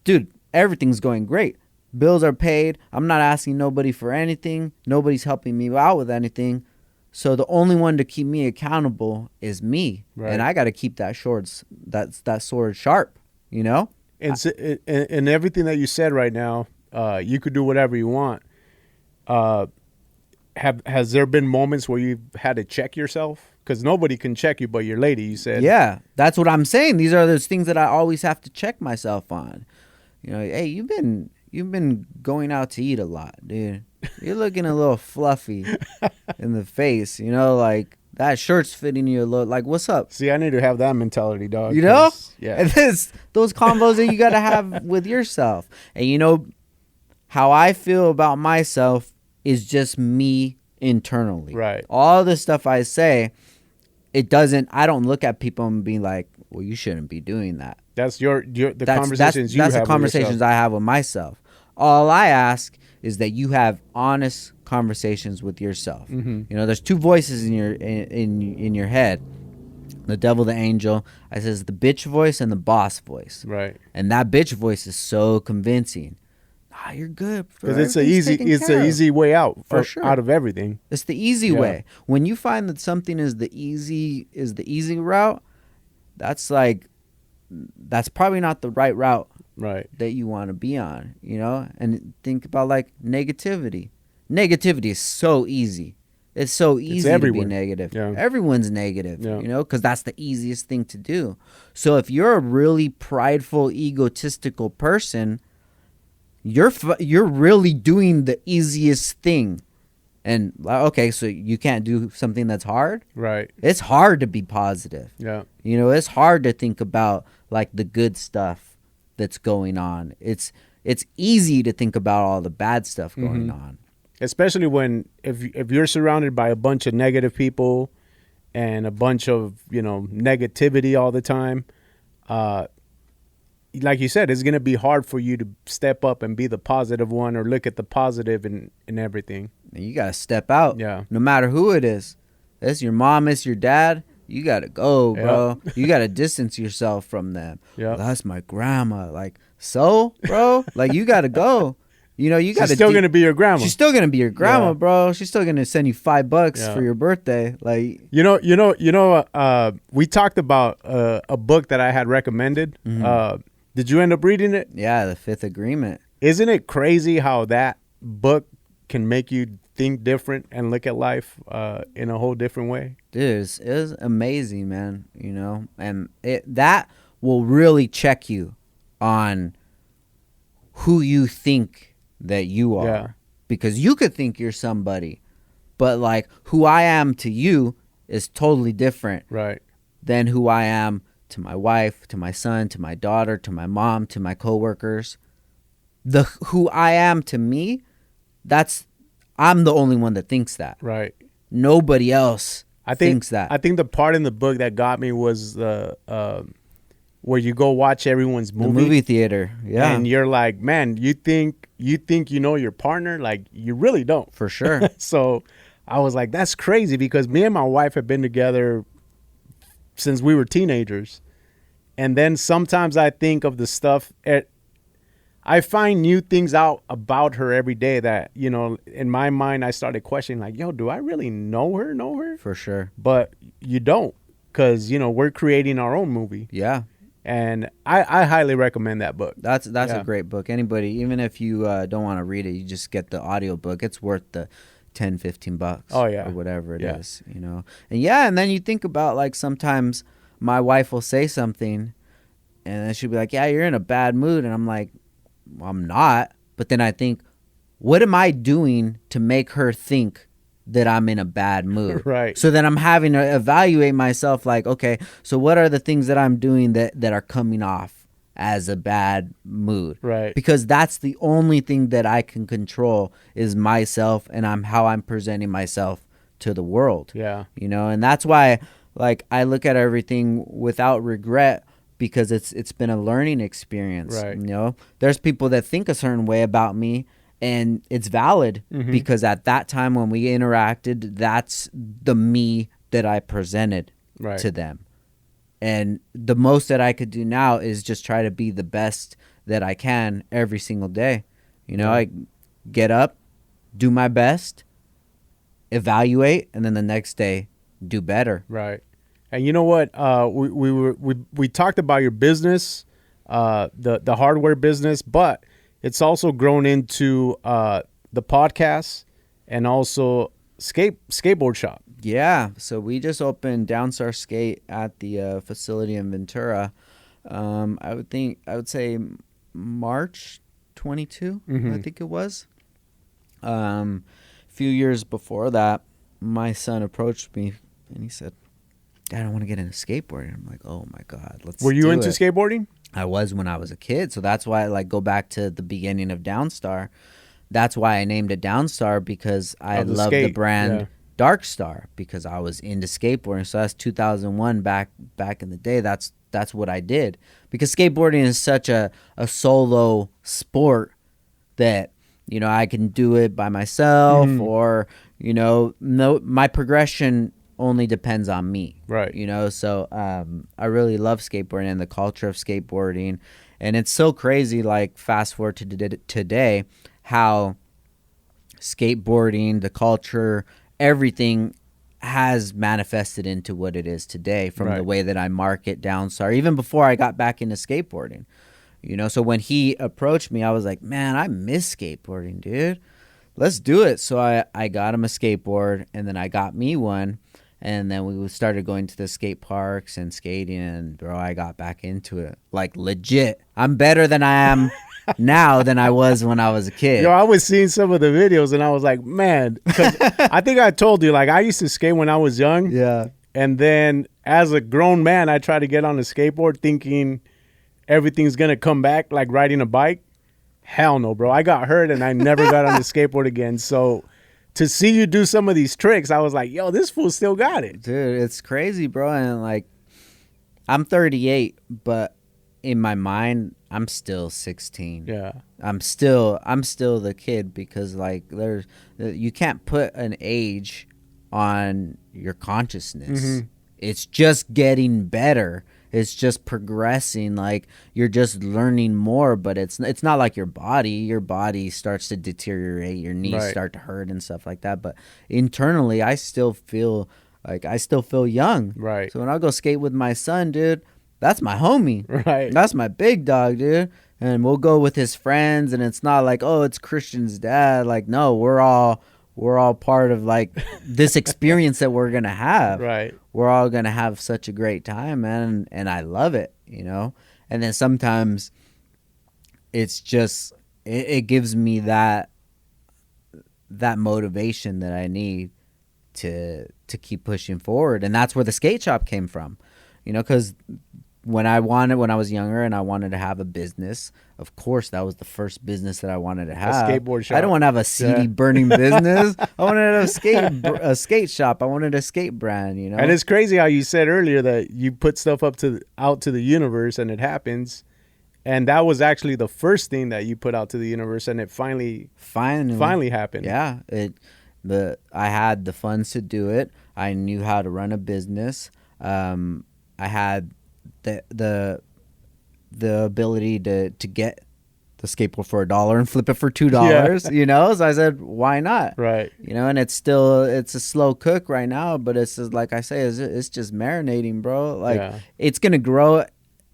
dude, everything's going great. Bills are paid. I'm not asking nobody for anything. Nobody's helping me out with anything. So the only one to keep me accountable is me. Right. And I got to keep that sword sharp, you know? And everything that you said right now, you could do whatever you want. Has there been moments where you've had to check yourself? Because nobody can check you but your lady, you said. Yeah, that's what I'm saying. These are those things that I always have to check myself on. You know, hey, you've been going out to eat a lot, dude. You're looking a little fluffy in the face, you know, like that shirt's fitting you a little. Like, what's up? See, I need to have that mentality, dog. You know? Yeah. And those combos that you got to have with yourself. And you know, how I feel about myself is just me internally. Right. All the stuff I say, I don't look at people and be like, well, you shouldn't be doing that. That's the conversations you have. That's the conversations I have with myself. All I ask is that you have honest conversations with yourself. Mm-hmm. You know, there's two voices in your head. The devil, the angel. I says the bitch voice and the boss voice. Right. And that bitch voice is so convincing. You're good. Because it's an easy way out for sure. Out of everything. It's the easy way. When you find that something is the easy route, that's probably not the right route. Right. That you want to be on, you know? And think about like negativity. Negativity is so easy. It's so easy to be everywhere. negative. Yeah. Everyone's negative, Yeah. you know, because that's the easiest thing to do. So if you're a really prideful, egotistical person, you're really doing the easiest thing. And okay, so you can't do something that's hard. Right. It's hard to be positive. Yeah. You know, it's hard to think about like the good stuff that's going on. It's easy to think about all the bad stuff going on. Especially when if you're surrounded by a bunch of negative people and a bunch of, you know, negativity all the time, like you said, it's going to be hard for you to step up and be the positive one or look at the positive in everything. And you got to step out. Yeah. No matter who it is. It's your mom, it's your dad. You got to go, bro. You got to distance yourself from them. Yeah. That's my grandma. Like, so, bro? Like, you got to go. You know, you got to. She's still going to be your grandma. She's still going to be your grandma, Yeah. bro. She's still going to send you $5 for your birthday. Like, we talked about a book that I had recommended. Did you end up reading it? yeah, The Fifth Agreement. Isn't it crazy how that book can make you think different and look at life in a whole different way? Dude, it was amazing, man. You know, and that will really check you on who you think that you are. Yeah. Because you could think you're somebody, but like who I am to you is totally different Right. than who I am to my wife, to my son, to my daughter, to my mom, to my coworkers. Who I am to me, I'm the only one that thinks that. Right. Nobody else thinks that. I think the part in the book that got me was where you go watch everyone's the movie theater. Yeah. and you're like, man, you think you know your partner, like you really don't. For sure. So I was like, that's crazy, because me and my wife have been together since we were teenagers, and then sometimes I think of the stuff I find new things out about her every day that, you know, in my mind I started questioning, like, yo, do I really know her? For sure. But you don't, because, you know, we're creating our own movie. Yeah. And I highly recommend that book. That's Yeah. a great book. Anybody, even if you don't want to read it, you just get the audio book. It's worth the $10-15 Oh, yeah. or whatever it Yeah. is, you know. And then you think about, like, sometimes my wife will say something and then she'll be like, yeah, you're in a bad mood, and I'm like, well, I'm not. But then I think, what am I doing to make her think that I'm in a bad mood? Right. So then I'm having to evaluate myself, like, okay, so what are the things that I'm doing that are coming off as a bad mood? Right. Because that's the only thing that I can control is myself, and how I'm presenting myself to the world. Yeah. You know, and that's why, like, I look at everything without regret, because it's been a learning experience. Right. You know, there's people that think a certain way about me, and it's valid because at that time when we interacted, that's the me that I presented Right. to them. And the most that I could do now is just try to be the best that I can every single day. You know, I get up, do my best, evaluate, and then the next day do better. Right. And you know what? We talked about your business, the hardware business, but it's also grown into the podcast and also skateboard shop. Yeah, so we just opened DownStar Skate at the facility in Ventura. I would say March 22, I think it was. A few years before that, my son approached me and he said, Dad, I want to get into skateboarding. I'm like, oh my God, let's Were you do into it. skateboarding? I was when I was a kid, so that's why I like go back to the beginning of DownStar. That's why I named it DownStar, because I Of the love the skate, brand yeah. Darkstar, because I was into skateboarding. So that's 2001 back in the day. That's what I did, because skateboarding is such a solo sport that, you know, I can do it by myself or, you know, my progression only depends on me. Right. You know, so I really love skateboarding and the culture of skateboarding. And it's so crazy, like, fast forward to today, how skateboarding, the culture, everything has manifested into what it is today from the Right. way that I market DownStar, even before I got back into skateboarding. You know, so when he approached me, I was like, man, I miss skateboarding, dude. let's do it. So I got him a skateboard, and then I got me one. And then we started going to the skate parks and skating, and bro, I got back into it. Like, legit. I'm better than I am now than I was when I was a kid. Yo, I was seeing some of the videos and I was like, man, 'cause I think I told you, like, I used to skate when I was young. Yeah. And then as a grown man, I tried to get on a skateboard thinking everything's going to come back like riding a bike. Hell no, bro. I got hurt and I never got on the skateboard again. So to see you do some of these tricks, I was like, yo, this fool still got it. Dude, it's crazy, bro. And like, I'm 38, but in my mind, I'm still 16. Yeah. I'm still the kid, because like you can't put an age on your consciousness. Mm-hmm. It's just getting better. It's just progressing. Like, you're just learning more, but it's not like your body starts to deteriorate, your knees Right. start to hurt and stuff like that. But internally, I still feel young. Right. So when I go skate with my son, dude, that's my homie. Right. That's my big dog, dude. And we'll go with his friends, and it's not like, oh, it's Christian's dad. Like, no, we're all part of like this experience that we're gonna have. Right. We're all gonna have such a great time, man, and I love it, you know. And then sometimes it's just it gives me that motivation that I need to keep pushing forward, and that's where the skate shop came from, you know, because when I was younger and I wanted to have a business, of course that was the first business that I wanted to have. A skateboard shop. I don't want to have a CD burning business. I wanted to have a skate shop. I wanted a skate brand, you know. And it's crazy how you said earlier that you put stuff out to the universe and it happens. And that was actually the first thing that you put out to the universe, and it finally happened. Yeah, I had the funds to do it. I knew how to run a business. I had the ability to get the skateboard for $1 and flip it for $2. You know, so I said, why not? Right. You know, and it's a slow cook right now, but it's just, like I say, it's just marinating, bro. Like, it's gonna grow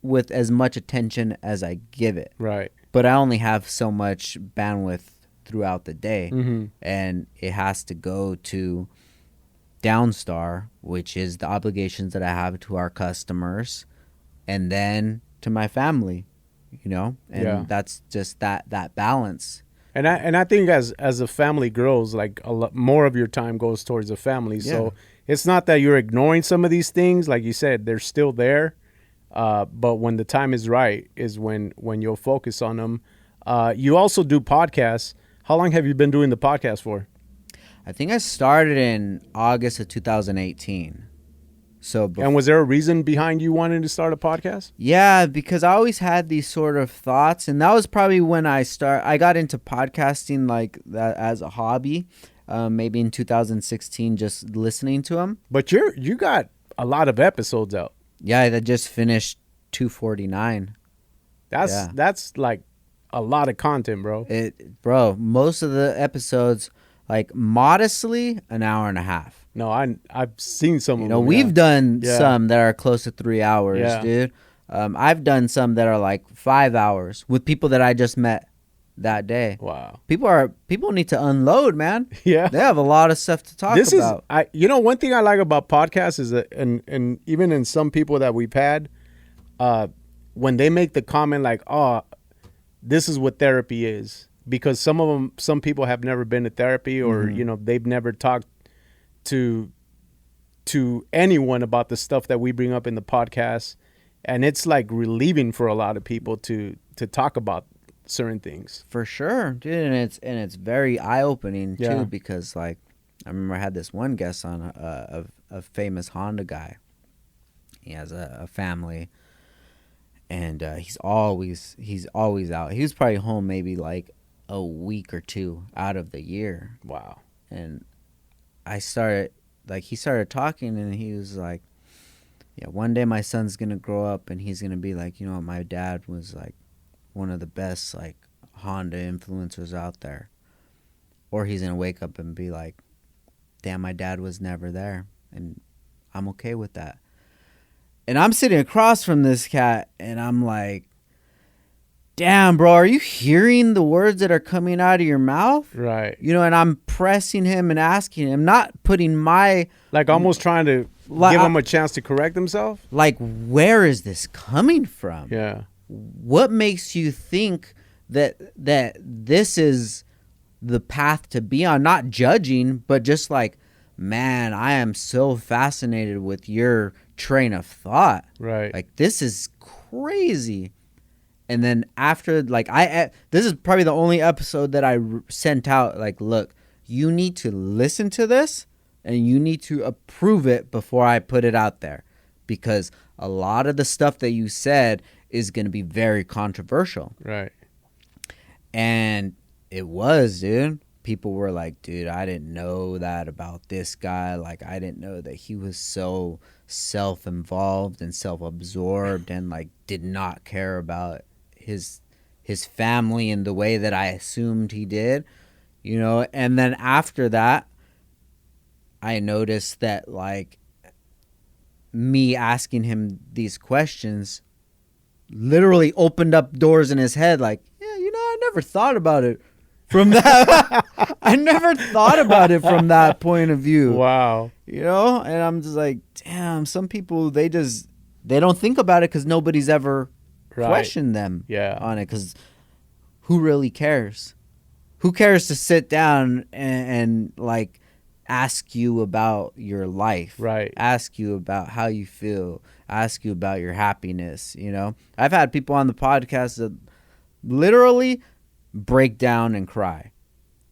with as much attention as I give it. Right. But I only have so much bandwidth throughout the day, Mm-hmm. and it has to go to DownStar, which is the obligations that I have to our customers, and then to my family, you know, and that's just that balance. And I think as a family grows, like a lot more of your time goes towards the family. So it's not that you're ignoring some of these things, like you said, they're still there. But when the time is right is when you'll focus on them. You also do podcasts. How long have you been doing the podcast for? I think I started in August of 2018. And was there a reason behind you wanting to start a podcast? Yeah, because I always had these sort of thoughts, and that was probably when I got into podcasting like that as a hobby, maybe in 2016, just listening to them. But you got a lot of episodes out. Yeah, I just finished 249. That's like a lot of content, bro. Bro, most of the episodes, like, modestly, an hour and a half. No, I've seen some. You know, we've done some that are close to 3 hours, dude. I've done some that are like 5 hours with people that I just met that day. Wow. People need to unload, man. Yeah. They have a lot of stuff to talk about. One thing I like about podcasts is that, and even in some people that we've had, when they make the comment like, oh, this is what therapy is, because some people have never been to therapy, or, you know, they've never talked to anyone about the stuff that we bring up in the podcast, and it's like relieving for a lot of people to talk about certain things. For sure, dude, and it's very eye-opening too, because like I remember I had this one guest on, a famous Honda guy. He has a family, and he's always out. He was probably home maybe like a week or two out of the year. Wow. And he started talking, and he was like, yeah, one day my son's gonna grow up and he's gonna be like, you know, my dad was like one of the best like Honda influencers out there. Or he's gonna wake up and be like, damn, my dad was never there, and I'm okay with that. And I'm sitting across from this cat, and I'm like, damn, bro, are you hearing the words that are coming out of your mouth? Right. You know, and I'm pressing him and asking him, not putting my, Like almost trying to give him a chance to correct himself. like, where is this coming from? Yeah. What makes you think that this is the path to be on? Not judging, but just like, man, I am so fascinated with your train of thought. Right. Like, this is crazy. And then after, like, this is probably the only episode that I sent out. Like, look, you need to listen to this and you need to approve it before I put it out there, because a lot of the stuff that you said is going to be very controversial. Right. And it was, dude. People were like, dude, I didn't know that about this guy. Like, I didn't know that he was so self-involved and self-absorbed and, like, did not care about his family in the way that I assumed he did, you know. And then after that, I noticed that, like, me asking him these questions literally opened up doors in his head. Like, yeah, you know, I never thought about it from that. I never thought about it from that point of view. Wow. You know, and I'm just like, damn, some people, they don't think about it because nobody's ever questioned them on it. Because who really cares? Who cares to sit down and like ask you about your life? Right. Ask you about how you feel. Ask you about your happiness. You know, I've had people on the podcast that literally break down and cry.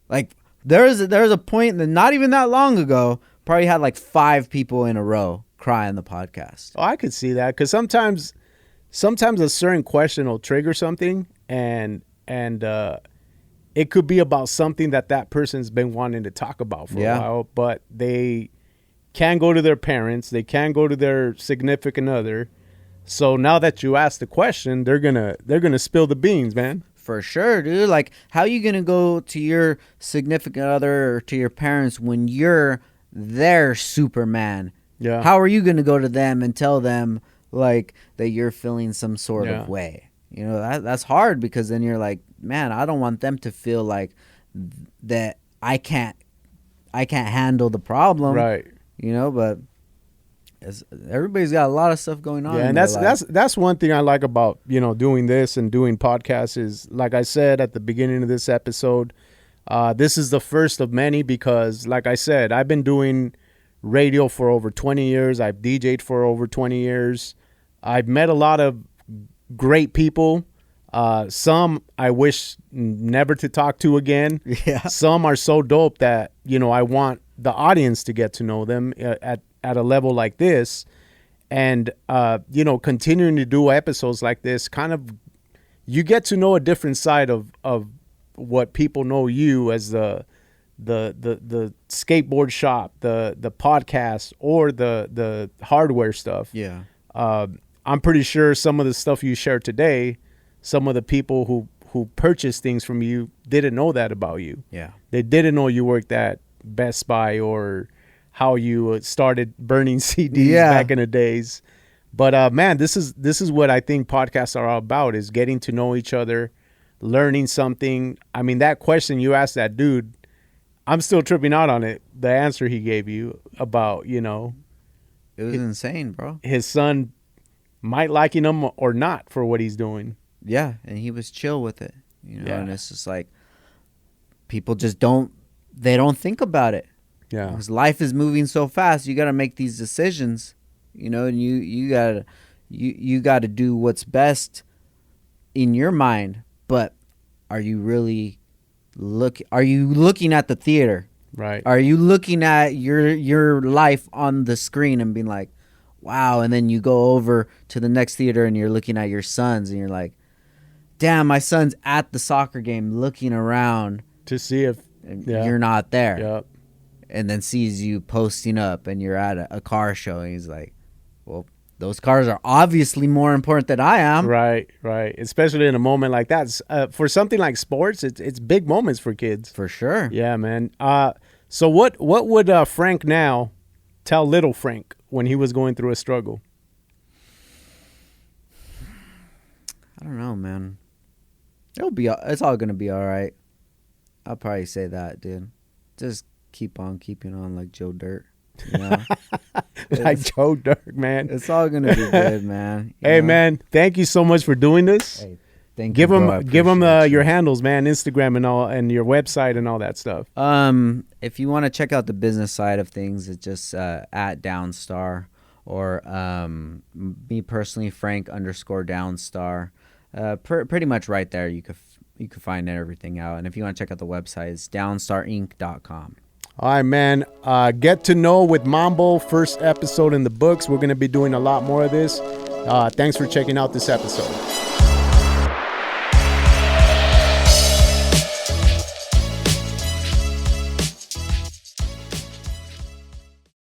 Like, there's a point that not even that long ago, probably had like 5 people in a row cry on the podcast. Oh, I could see that, because sometimes a certain question will trigger something, and it could be about something that person's been wanting to talk about for a while, but they can't go to their parents, they can't go to their significant other. So now that you ask the question, they're gonna spill the beans, man. For sure, dude. Like, how are you going to go to your significant other or to your parents when you're their Superman? Yeah. How are you going to go to them and tell them, like, that you're feeling some sort of way? You know, that's hard, because then you're like, man, I don't want them to feel like that I can't handle the problem. Right. You know, but everybody's got a lot of stuff going on. Yeah, and that's one thing I like about, you know, doing this and doing podcasts is, like I said at the beginning of this episode, this is the first of many, because, like I said, I've been doing radio for over 20 years. I've DJ'd for over 20 years. I've met a lot of great people. Some I wish never to talk to again. Yeah. Some are so dope that, you know, I want the audience to get to know them at a level like this. And, you know, continuing to do episodes like this, kind of, you get to know a different side of what people know you as the skateboard shop, the podcast, or the hardware stuff. Yeah. I'm pretty sure some of the stuff you shared today, some of the people who purchased things from you didn't know that about you. Yeah. They didn't know you worked at Best Buy, or how you started burning CDs back in the days. But man, this is what I think podcasts are all about, is getting to know each other, learning something. I mean, that question you asked that dude, I'm still tripping out on it. The answer he gave you about, you know, it was insane, bro. His son might liking him or not for what he's doing. Yeah, and he was chill with it, you know. And it's just like, people just don't think about it. Yeah, because life is moving so fast. You got to make these decisions, you know, and you got to do what's best in your mind. But are you really looking at the theater? Right. Are you looking at your life on the screen and being like, wow, and then you go over to the next theater and you're looking at your sons and you're like, damn, my son's at the soccer game looking around to see if you're not there. Yep. And then sees you posting up and you're at a car show, and he's like, well, those cars are obviously more important than I am. Right. Especially in a moment like that. For something like sports, it's big moments for kids. For sure. Yeah, man. So what would Frank now tell little Frank when he was going through a struggle? I don't know, man. It's all gonna be all right. I'll probably say that, dude. Just keep on keeping on like Joe Dirt. You know? Like Joe Dirt, man. It's all gonna be good, man. Hey, know? man, thank you so much for doing this. Hey, thank Give you, bro. I them appreciate your you. handles, man, Instagram and all, and your website and all that stuff. If you want to check out the business side of things, it's just at DownStar, or me personally, Frank_Downstar. Pretty much right there. You could find everything out. And if you want to check out the website, it's downstarinc.com. All right, man. Get to know with Mambo. First episode in the books. We're going to be doing a lot more of this. Thanks for checking out this episode.